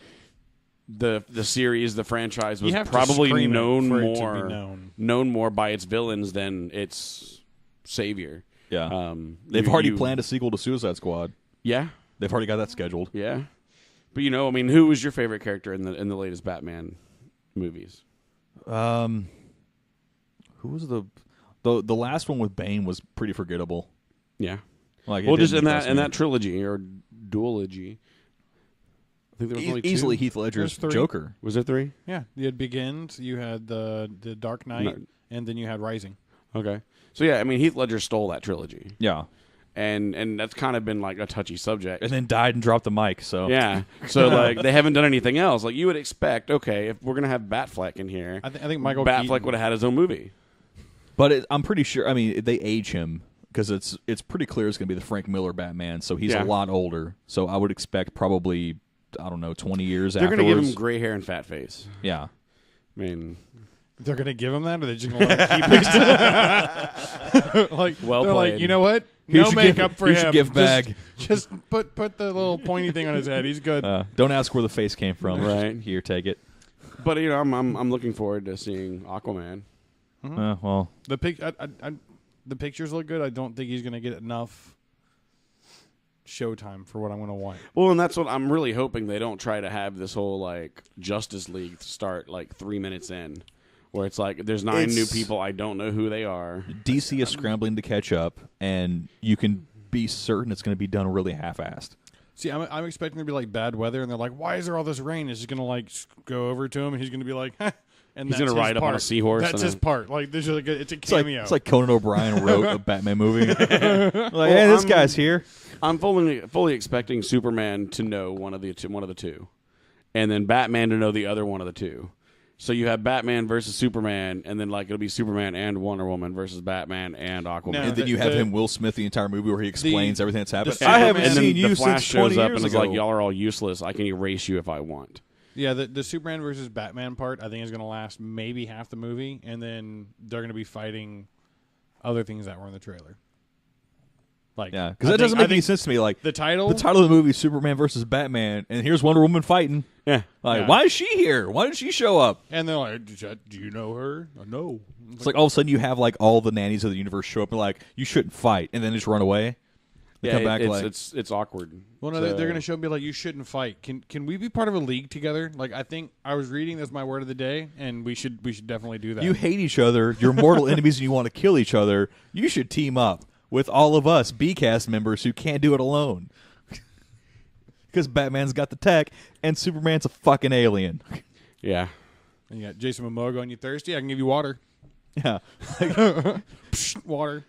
the series, the franchise was probably known more by its villains than its savior. Yeah, they've already planned a sequel to Suicide Squad. Yeah, they've already got that scheduled. Yeah, but I mean, who was your favorite character in the latest Batman movies? Who was the last one with Bane was pretty forgettable. Yeah, like just in that trilogy or duology. I think there was only easily two. Heath Ledger's Joker. Was there 3? Yeah, you had Begins, you had the Dark Knight, and then you had Rising. Okay, so yeah, I mean Heath Ledger stole that trilogy. Yeah, and that's kind of been like a touchy subject. And then died and dropped the mic. So yeah, so like they haven't done anything else. Like you would expect, okay, if we're gonna have Batfleck in here, I think Michael Batfleck would have had his own movie. But I'm pretty sure. I mean, they age him. Because it's pretty clear it's going to be the Frank Miller Batman, so he's a lot older. So I would expect probably, I don't know, 20 years They're afterwards. They're going to give him gray hair and fat face. Yeah. I mean... They're going to give him that, or they're just going to keep it? Like, well they're played. Like, you know what? No makeup for him. He should give bag. Just put the little pointy thing on his head. He's good. Don't ask where the face came from. Right. Just, here, take it. But, I'm looking forward to seeing Aquaman. Mm-hmm. Well... The pictures look good. I don't think he's going to get enough showtime for what I'm going to want. Well, and that's what I'm really hoping they don't try to have this whole like Justice League start like 3 minutes in, where it's like there's 9 new people, I don't know who they are. DC is scrambling to catch up, and you can be certain it's going to be done really half-assed. See, I'm expecting there to be like bad weather, and they're like, "Why is there all this rain?" It's just going to like go over to him, and he's going to be like, and he's going to ride up on a seahorse. That's his part. Like, this is it's a cameo. It's like Conan O'Brien wrote a Batman movie. Hey, this guy's here. I'm fully expecting Superman to know one of the two, and then Batman to know the other one of the two. So you have Batman versus Superman, and then like it'll be Superman and Wonder Woman versus Batman and Aquaman. No, and then you have him, Will Smith, the entire movie where he explains everything that's happened. I haven't seen you since 20 years ago. The Flash shows up and is like, y'all are all useless. I can erase you if I want. Yeah, the Superman versus Batman part, I think, is going to last maybe half the movie, and then they're going to be fighting other things that were in the trailer. Like, yeah, because that doesn't make any sense to me. Like the title of the movie is Superman versus Batman, and here's Wonder Woman fighting. Yeah, why is she here? Why did she show up? And they're like, "Do you know her?" No. It's like all of a sudden you have like all the nannies of the universe show up and like, you shouldn't fight, and then just run away. Yeah, come back it's awkward. Well, no, they're going to show me like, you shouldn't fight. Can we be part of a league together? Like, I think I was reading that's my word of the day, and we should definitely do that. You hate each other. You're mortal enemies, and you want to kill each other. You should team up with all of us B-cast members who can't do it alone. Because Batman's got the tech, and Superman's a fucking alien. Yeah. And you got Jason Momoa going, "You thirsty? I can give you water." Yeah. Water.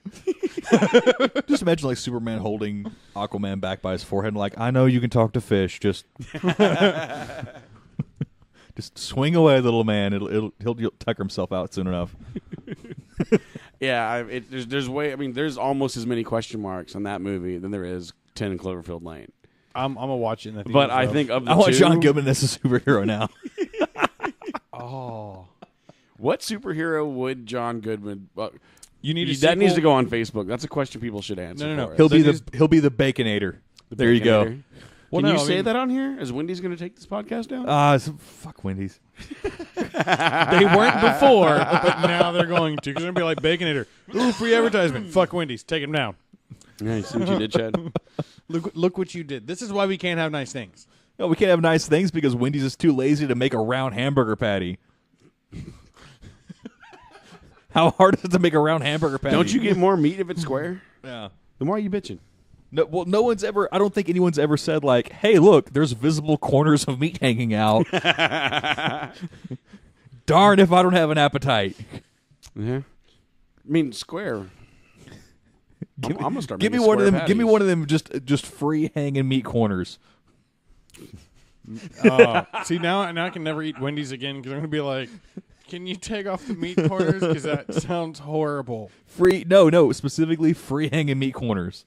Just imagine like Superman holding Aquaman back by his forehead and like, I know you can talk to fish. Just swing away, little man. He'll tucker himself out soon enough. Yeah, there's way. I mean, there's almost as many question marks on that movie than there is 10 Cloverfield Lane. I'm gonna watch it in the theaters, But I think of the I want two, John Goodman as a superhero now. Oh, what superhero would John Goodman? you need a that needs to sequel? go on Facebook. That's a question people should answer. No. for us. He'll be That he'll be the Baconator. There you go. Baconator. Well, Can no, you I say mean- that on here? Is Wendy's going to take this podcast down? Fuck Wendy's. They weren't before, but now they're going to. Because they're going to be like, Baconator. Ooh, free advertisement. Fuck Wendy's. Take him down. Yeah, you see what you did, Chad? Look what you did. This is why we can't have nice things. No, we can't have nice things because Wendy's is too lazy to make a round hamburger patty. How hard is it to make a round hamburger patty? Don't you get more meat if it's square? Yeah. Then why are you bitching? No, well, no one's ever. I don't think anyone's ever said like, "Hey, look, there's visible corners of meat hanging out." Darn if I don't have an appetite. Yeah. I mean, square. I'm gonna start. Give me making one of square them. Give me patties. one of them. Just free hanging meat corners. See, now I can never eat Wendy's again because I'm going to be like, can you take off the meat corners? Because that sounds horrible. Free. No. Specifically, free hanging meat corners.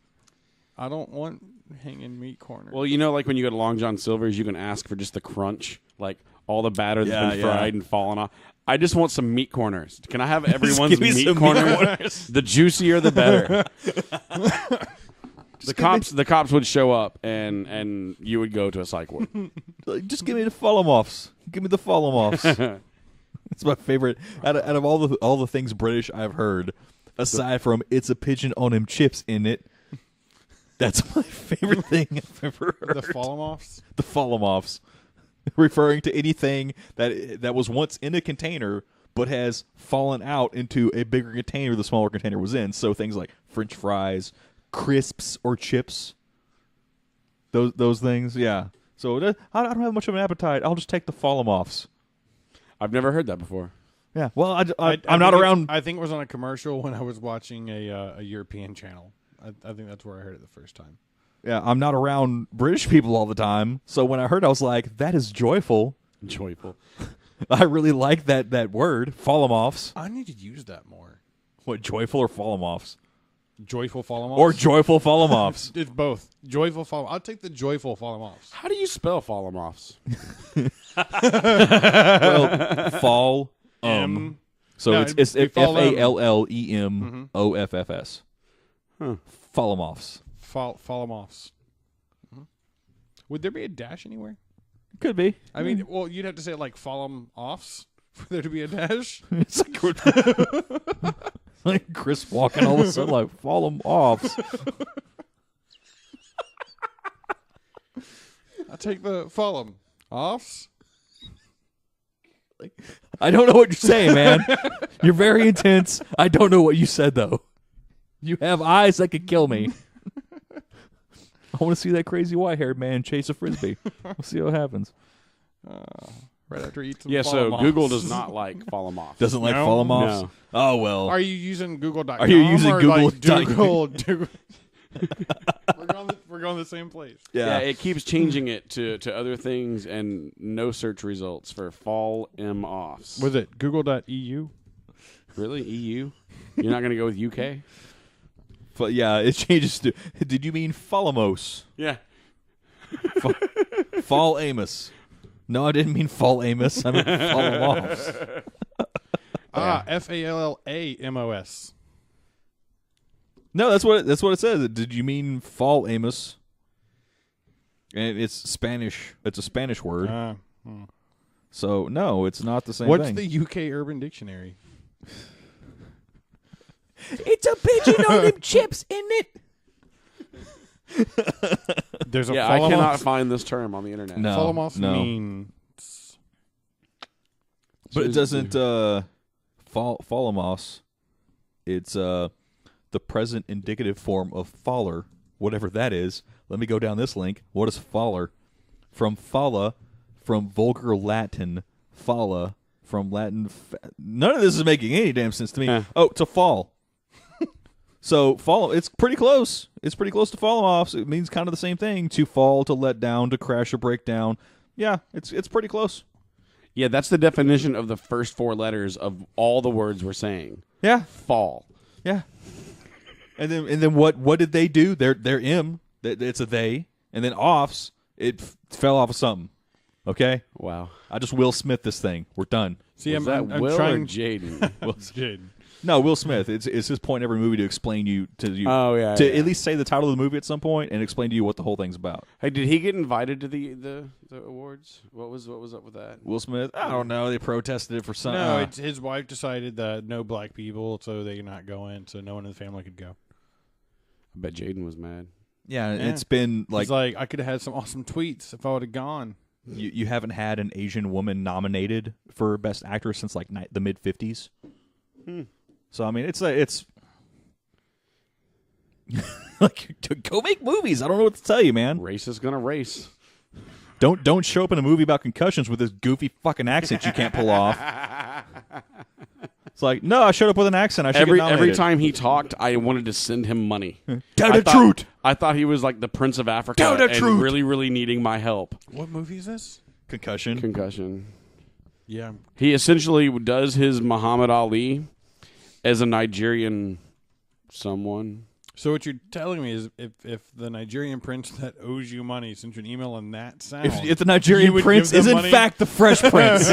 I don't want hanging meat corners. Well, you know, like when you go to Long John Silver's, you can ask for just the crunch, like all the batter that's been fried and fallen off. I just want some meat corners. Can I have everyone's give me meat some meat corners? The juicier, the better. The cops would show up, and you would go to a psych ward. Just give me the follow-offs. Give me the follow-offs. It's my favorite. Out of all the things British I've heard, aside from "it's a pigeon on them chips in it," that's my favorite thing I've ever heard. the follow-offs? The follow-offs, referring to anything that was once in a container but has fallen out into a bigger container the smaller container was in. So things like French fries, crisps, or chips. Those things, yeah. So I don't have much of an appetite. I'll just take the follow-offs. I've never heard that before. Yeah. Well, I I'm not think around. I think it was on a commercial when I was watching a European channel. I think that's where I heard it the first time. Yeah, I'm not around British people all the time. So when I heard, I was like, "That is joyful." Joyful. I really like that word, follow-offs. I need to use that more. What, joyful or follow-offs? Joyful follow-offs? Or joyful follow-offs? It's both. Joyful follow. I'll take the joyful follow-offs. How do you spell follow-offs? Well, fall. So No, it's it'd be FALLEMOFFS. Huh. Follow-offs. Follow-offs. Would there be a dash anywhere? Could be. I mean, well, you'd have to say like follow-offs for there to be a dash. It's like Chris walking all of a sudden like follow-offs. I take the follow-offs. I don't know what you're saying, man. You're very intense. I don't know what you said, though. You have eyes that could kill me. I want to see that crazy white-haired man chase a Frisbee. We'll see what happens. Right after he eats some Yeah, so follow-offs. Google does not like follow-offs. Doesn't like No? follow-offs? No. Oh, well. Are you using Google.com? Are you using or Google like Google? We're going to the same place. Yeah, it keeps changing it to other things and no search results for fall-offs. Was it Google.eu? Really? EU? You're not going to go with UK? But yeah, it changes to. Did you mean Fallamos? Yeah. Fall Amos. No, I didn't mean Fall Amos. I meant follow-offs. FALLAMOS. No, that's what it says. Did you mean Fall Amos? And it's Spanish. It's a Spanish word. So no, it's not the same What's thing. the UK Urban Dictionary? It's a pigeon on them chips, isn't it? There's a Yeah, I cannot follow-off. find this term on the internet. No. Follow-off no. means But it doesn't Fallamos. It's the present indicative form of faller, whatever that is. Let me go down this link. What is faller? From falla, from vulgar Latin, falla, from Latin. None of this is making any damn sense to me. Oh, to fall. So follow. It's pretty close. It's pretty close to follow-offs. It means kind of the same thing. To fall, to let down, to crash or break down. Yeah, it's pretty close. Yeah, that's the definition of the first four letters of all the words we're saying. Yeah. Fall. Yeah. And then what did they do? They're M. It's a they. And then offs. It fell off of something. Okay. Wow. I just Will Smith this thing. We're done. See, Was I'm that Will trying or Jaden? Jaden. No, Will Smith. It's his point in every movie to explain to you. Oh, yeah, To yeah. at least say the title of the movie at some point and explain to you what the whole thing's about. Hey, did he get invited to the awards? What was up with that? Will Smith. I don't know. They protested it for something. No, his wife decided that no black people, so they're not going, so no one in the family could go. I bet Jaden was mad. Yeah, Yeah. it's been He's like, I could have had some awesome tweets if I would have gone. you haven't had an Asian woman nominated for Best Actress since like the mid '50s. So I mean, it's like go make movies. I don't know what to tell you, man. Race is gonna race. Don't show up in a movie about concussions with this goofy fucking accent you can't pull off. It's like, no, I showed up with an accent. I should get nominated. Every time he talked, I wanted to send him money. Tell the truth. I thought he was like the Prince of Africa Tell the and truth. really, really needing my help. What movie is this? Concussion. Concussion. Yeah. He essentially does his Muhammad Ali as a Nigerian someone. So what you're telling me is if the Nigerian prince that owes you money sends you an email in that sound, If the Nigerian would prince give is them in money? fact the Fresh Prince.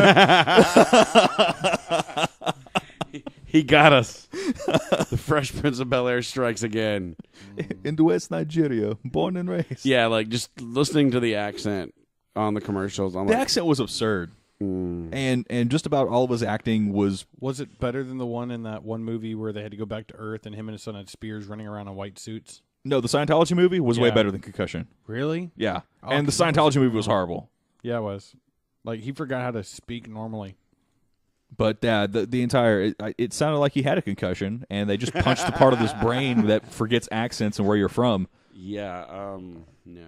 He got us. The Fresh Prince of Bel-Air strikes again. in West Nigeria, born and raised. Yeah, like just listening to the accent on the commercials. I'm The like, accent was absurd. And just about all of his acting was was it better than the one in that one movie where they had to go back to Earth and him and his son had spears running around in white suits? no. The Scientology movie was way Yeah. better than Concussion. Really? Yeah, Oh, and the 'cause that was- Scientology movie was horrible. Yeah, it was. Like he forgot how to speak normally. But the entire it sounded like he had a concussion, and they just punched the part of his brain that forgets accents and where you're from. yeah, no.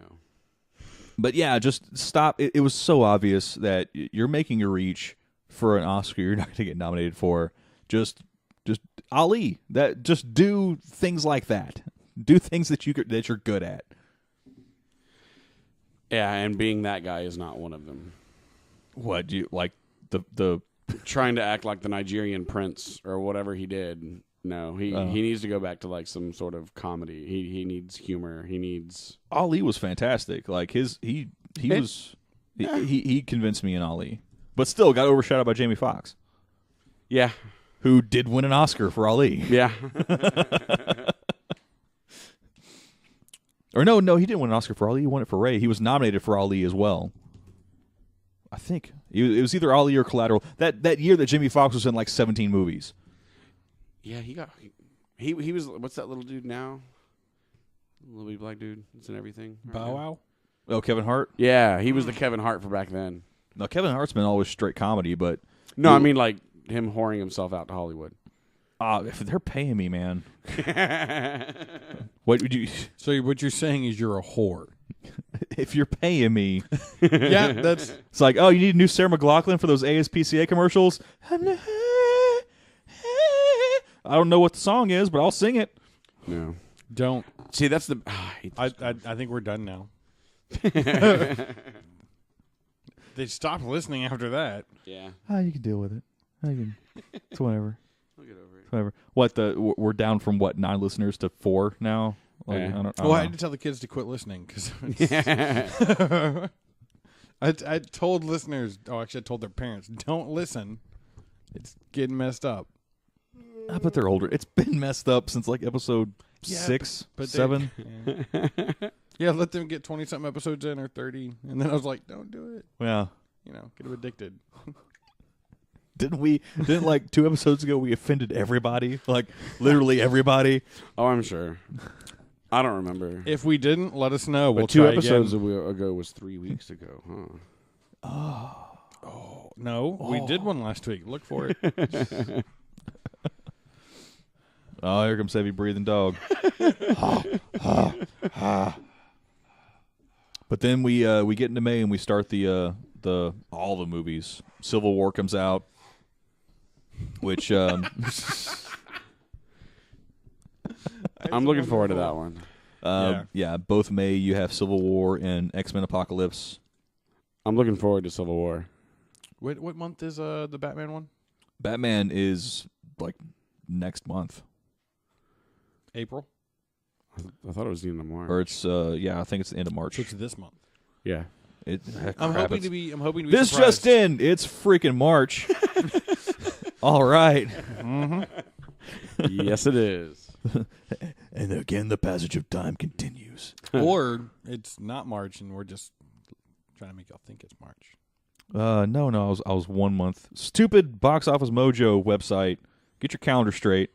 But yeah, just stop. It was so obvious that you're making a reach for an Oscar you're not going to get nominated for. Just Ali. That just do things like that. Do things that you're good at. Yeah, and being that guy is not one of them. What do you like the Trying to act like the Nigerian prince or whatever he did. No, he needs to go back to like some sort of comedy. He needs humor. He needs. Ali was fantastic. Like he convinced me in Ali, but still got overshadowed by Jamie Foxx, Yeah, who did win an Oscar for Ali. yeah. Or no, he didn't win an Oscar for Ali. He won it for Ray. He was nominated for Ali as well. I think it was either Ali or Collateral. That year that Jamie Foxx was in like 17 movies. Yeah, he was. What's that little dude now? Little wee black dude. It's in everything. right Bow now. Wow. Oh, Kevin Hart. Yeah, he was the Kevin Hart for back then. No, Kevin Hart's been always straight comedy, but No, I mean like him whoring himself out to Hollywood. if they're paying me, man, what would you? So what you're saying is you're a whore. If you're paying me, Yeah, that's it's like, oh, you need a new Sarah McLachlan for those ASPCA commercials. I don't know what the song is, but I'll sing it. No. don't. See, that's the. I hate this. I think we're done now. They stopped listening after that. Yeah. You can deal with it. It's whatever. I'll get over it. Whatever. We're down from 9 listeners to 4 now. Like, Yeah. I don't Well, I know. had to tell the kids to quit listening because Yeah. I told listeners. Oh, actually, I told their parents, don't listen. It's getting messed up. I bet they're older. It's been messed up since like episode Yeah, 6, but 7. Yeah, let them get 20-something episodes in or 30, and then I was like, don't do it. Yeah. You know, get them addicted. Didn't like 2 episodes ago we offended everybody? Like literally everybody. Oh, I'm sure. I don't remember. If we didn't, let us know. But We'll 2 try episodes again. ago was 3 weeks ago, huh? No, we did one last week. Look for it. Oh, here comes heavy breathing dog. But then we get into May and we start the all the movies. Civil War comes out, which I'm looking forward to that one. yeah, both May you have Civil War and X-Men Apocalypse. I'm looking forward to Civil War. What month is the Batman one? Batman is like next month. April. I thought it was the end of March. Or it's I think it's the end of March. So it's this month. Yeah. I'm hoping to be. This surprised. just in. It's freaking March. All right. Mm-hmm. Yes, it is. And again, the passage of time continues. Or it's not March, and we're just trying to make y'all think it's March. No, I was 1 month. Stupid Box Office Mojo website. Get your calendar straight.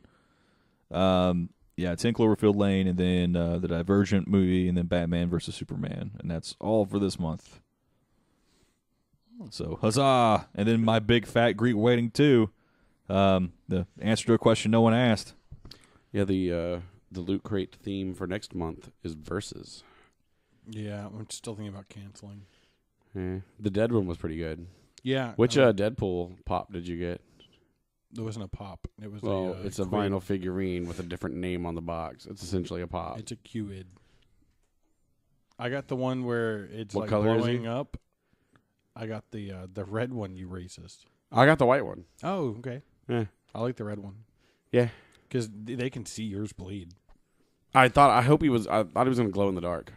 It's in Cloverfield Lane, and then the Divergent movie, and then Batman versus Superman, and that's all for this month. So huzzah! And then my big fat Greek wedding too. The answer to a question no one asked. Yeah, the Loot Crate theme for next month is Versus. Yeah, I'm still thinking about canceling. Yeah. The Dead one was pretty good. Yeah. Which Deadpool pop did you get? There wasn't a pop. It was it's a vinyl figurine with a different name on the box. It's essentially a pop. It's a Q-id. I got the one where it's What like color is he? blowing up. I got the red one, you racist. I got the white one. Oh, okay. Yeah. I like the red one. Yeah. Because they can see yours bleed. I thought he was going to glow in the dark.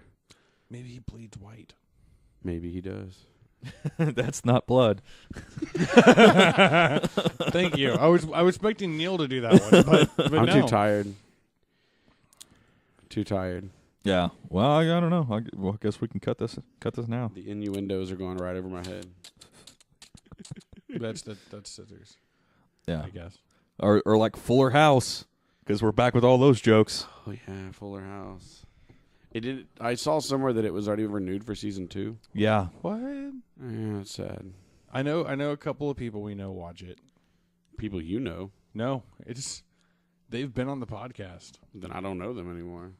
Maybe he bleeds white. Maybe he does. That's not blood. Thank you. I was expecting Neil to do that one, but I'm no. too tired. Too tired. Yeah. Well, I don't know. I guess we can cut this now. The innuendos are going right over my head. That's scissors. Yeah. I guess. Or like Fuller House, because we're back with all those jokes. Oh yeah, Fuller House. I saw somewhere that it was already renewed for season 2. Yeah. What? Yeah, it's sad. I know a couple of people we know watch it. People you know. No, they've been on the podcast. Then I don't know them anymore.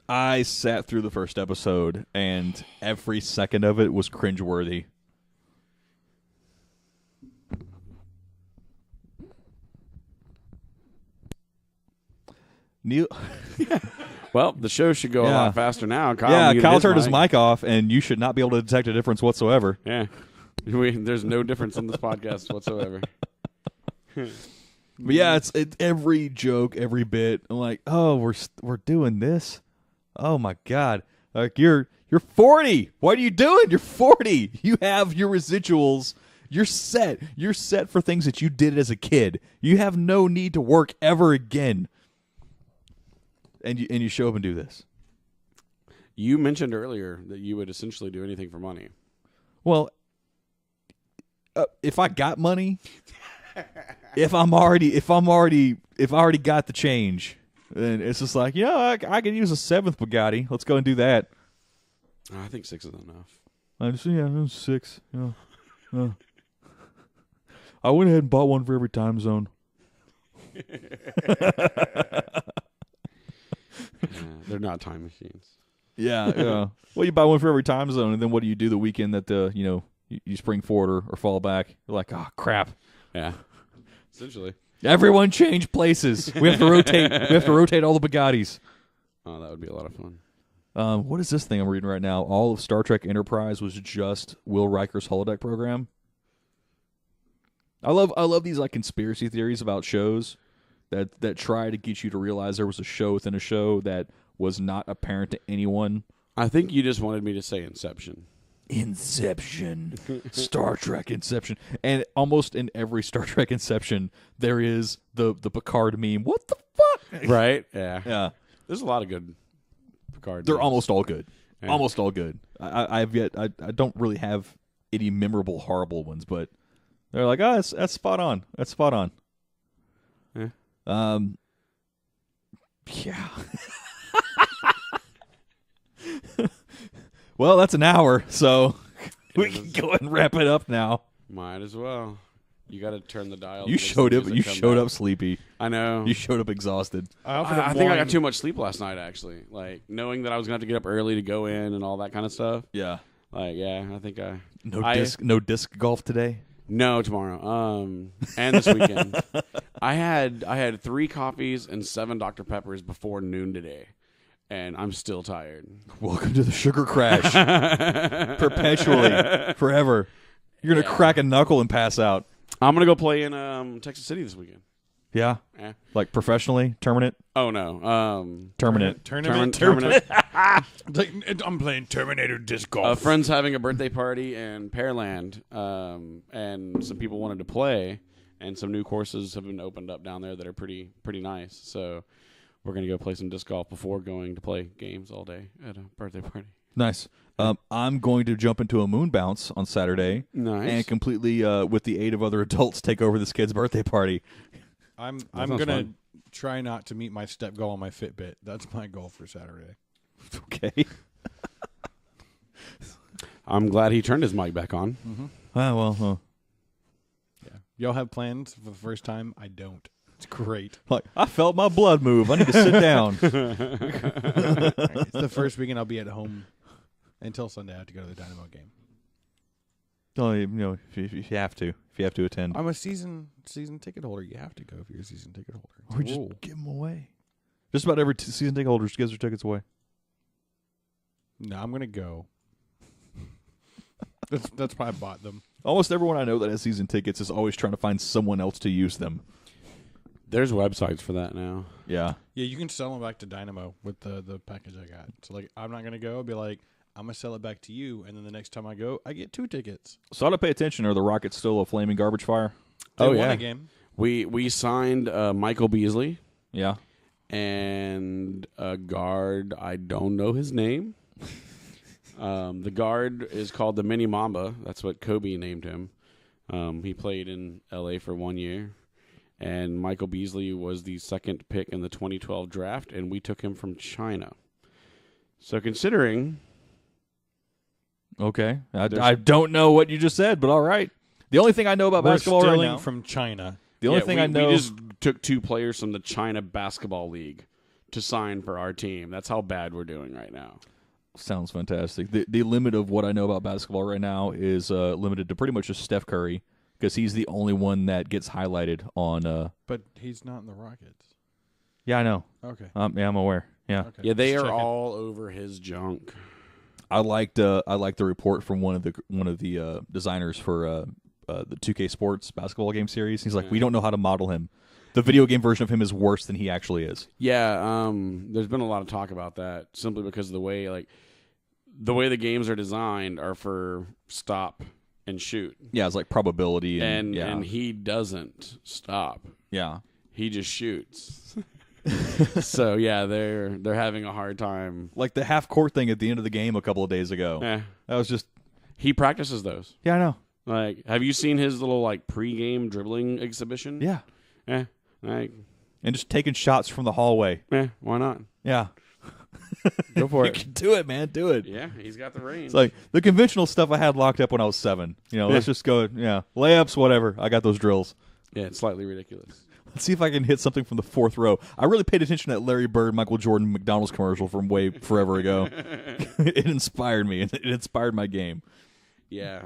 I sat through the first episode, and every second of it was cringeworthy. Neil. Well, the show should go a lot faster now. Kyle turned his mic off, and you should not be able to detect a difference whatsoever. Yeah. There's no difference in this podcast whatsoever. But yeah, it's every joke, every bit. I'm like, oh, we're doing this. Oh my god! Like you're 40. What are you doing? You're 40. You have your residuals. You're set. You're set for things that you did as a kid. You have no need to work ever again. And you show up and do this. You mentioned earlier that you would essentially do anything for money. Well, if I got money, if I already got the change, then it's just like, I could use a 7th Bugatti. Let's go and do that. I think 6 is enough. I just 6. I went ahead and bought one for every time zone. They're not time machines. Yeah. Well, you buy one for every time zone, and then what do you do the weekend that you spring forward or fall back? You're like, oh crap. Yeah. Essentially. Everyone change places. We have to rotate. We have to rotate all the Bugattis. Oh, that would be a lot of fun. What is this thing I'm reading right now? All of Star Trek Enterprise was just Will Riker's holodeck program. I love these like conspiracy theories about shows that try to get you to realize there was a show within a show that was not apparent to anyone. I think you just wanted me to say Inception. Inception. Star Trek Inception. And almost in every Star Trek Inception, there is the Picard meme. What the fuck? Right? Yeah. Yeah. There's a lot of good Picard They're memes. almost all good. Yeah. Almost all good. I don't really have any memorable horrible ones, but they're like, oh, that's spot on. That's spot on. Yeah. Yeah. Well, that's an hour, so we can go and wrap it up now. Might as well. You got to turn the dial. You showed up sleepy. I know. You showed up exhausted. I think I got too much sleep last night, actually. Like, knowing that I was going to have to get up early to go in and all that kind of stuff. Yeah. Like, yeah, I think I... No disc golf today? No, tomorrow. And this weekend. I had 3 coffees and 7 Dr. Peppers before noon today. And I'm still tired. Welcome to the sugar crash. Perpetually. Forever. You're going to crack a knuckle and pass out. I'm going to go play in Texas City this weekend. Yeah. Eh. Like professionally, tournament. Oh no. Tournament. Like, I'm playing Terminator disc golf. A friend's having a birthday party in Pearland, and some people wanted to play, and some new courses have been opened up down there that are pretty nice. So we're gonna go play some disc golf before going to play games all day at a birthday party. Nice. I'm going to jump into a moon bounce on Saturday. Nice. And completely, with the aid of other adults, take over this kid's birthday party. I'm sounds gonna fun. try not to meet my step goal on my Fitbit. That's my goal for Saturday. Okay. I'm glad he turned his mic back on. Yeah. Y'all have plans for the first time? I don't. It's great. Like, I felt my blood move. I need to sit down. It's the first weekend I'll be at home until Sunday. I have to go to the Dynamo game. Oh, if you have to attend. I'm a season ticket holder. You have to go if you're a season ticket holder. It's Or a just rule. give them away. Just about every season ticket holder gives their tickets away. No, I'm gonna go. That's why I bought them. Almost everyone I know that has season tickets is always trying to find someone else to use them. There's websites for that now. Yeah. Yeah, you can sell them back to Dynamo with the package I got. So like, I'm not gonna go. I'll be like, I'm gonna sell it back to you, and then the next time I go, I get 2 tickets. So I ought to pay attention. Are the Rockets still a flaming garbage fire? They won yeah. a game. We signed Michael Beasley Yeah. and a guard. I don't know his name. The guard is called the Mini Mamba. That's what Kobe named him. He played in L.A. for 1 year. And Michael Beasley was the second pick in the 2012 draft, and we took him from China. So considering... Okay. I don't know what you just said, but all right. The only thing I know about We're basketball right stealing now... from China. The only thing I know... We just took 2 players from the China Basketball League to sign for our team. That's how bad we're doing right now. Sounds fantastic. The limit of what I know about basketball right now is limited to pretty much just Steph Curry, because he's the only one that gets highlighted on... But he's not in the Rockets. Yeah, I know. Okay. Yeah, I'm aware. Yeah. Okay. Yeah, they Just are checking. all over his junk. I liked the report from one of the designers for the 2K Sports basketball game series. He's like, we don't know how to model him. The video game version of him is worse than he actually is. Yeah, there's been a lot of talk about that simply because of the way the games are designed are for stop and shoot. Yeah, it's like probability And he doesn't stop. yeah. He just shoots. So yeah, they're having a hard time. Like the half court thing at the end of the game a couple of days ago. Eh. That was just He practices those. yeah, I know. Like, have you seen his little pregame dribbling exhibition? Yeah, And just taking shots from the hallway. why not? Yeah, Go for you it. can do it, man. Do it. Yeah, he's got the range. It's like the conventional stuff I had locked up when I was 7. Let's just go. Yeah, layups, whatever. I got those drills. Yeah, it's slightly ridiculous. Let's see if I can hit something from the 4th row. I really paid attention to that Larry Bird, Michael Jordan, McDonald's commercial from way forever ago. It inspired me. It inspired my game. Yeah.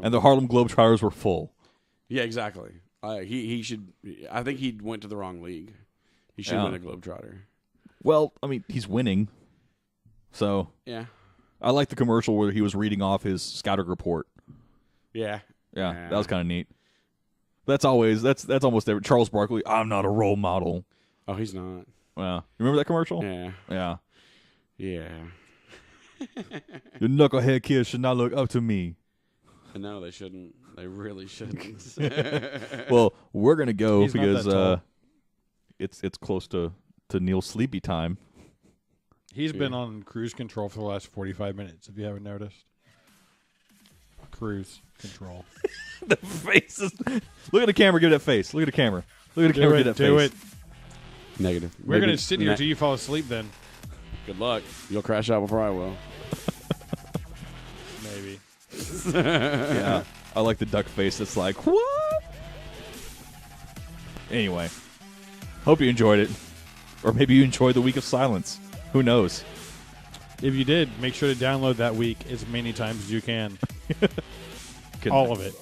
And the Harlem Globetrotters were full. Yeah, exactly. He should. I think he went to the wrong league. He should have been a Globetrotter. Well, I mean, he's winning. So Yeah. I like the commercial where he was reading off his scouting report. Yeah. Yeah, that was kind of neat. That's almost every Charles Barkley. I'm not a role model. Oh, he's not. Wow, you remember that commercial? Yeah. Yeah. Yeah. Your knucklehead kids should not look up to me. No, they shouldn't. They really shouldn't. Well, we're gonna go He's not because that tall. it's close to Neil's sleepy time. He's been on cruise control for the last 45 minutes, if you haven't noticed. Cruise control. The faces. Look at the camera. Give that face. Look at the camera. Look at the camera. Give that Do face. it. Negative. We're going to sit here till you fall asleep then. Good luck. You'll crash out before I will. Maybe. Yeah, I like the duck face. That's like what? Anyway, hope you enjoyed it, or maybe you enjoyed the week of silence. Who knows? If you did, make sure to download that week as many times as you can. Good All night. of it.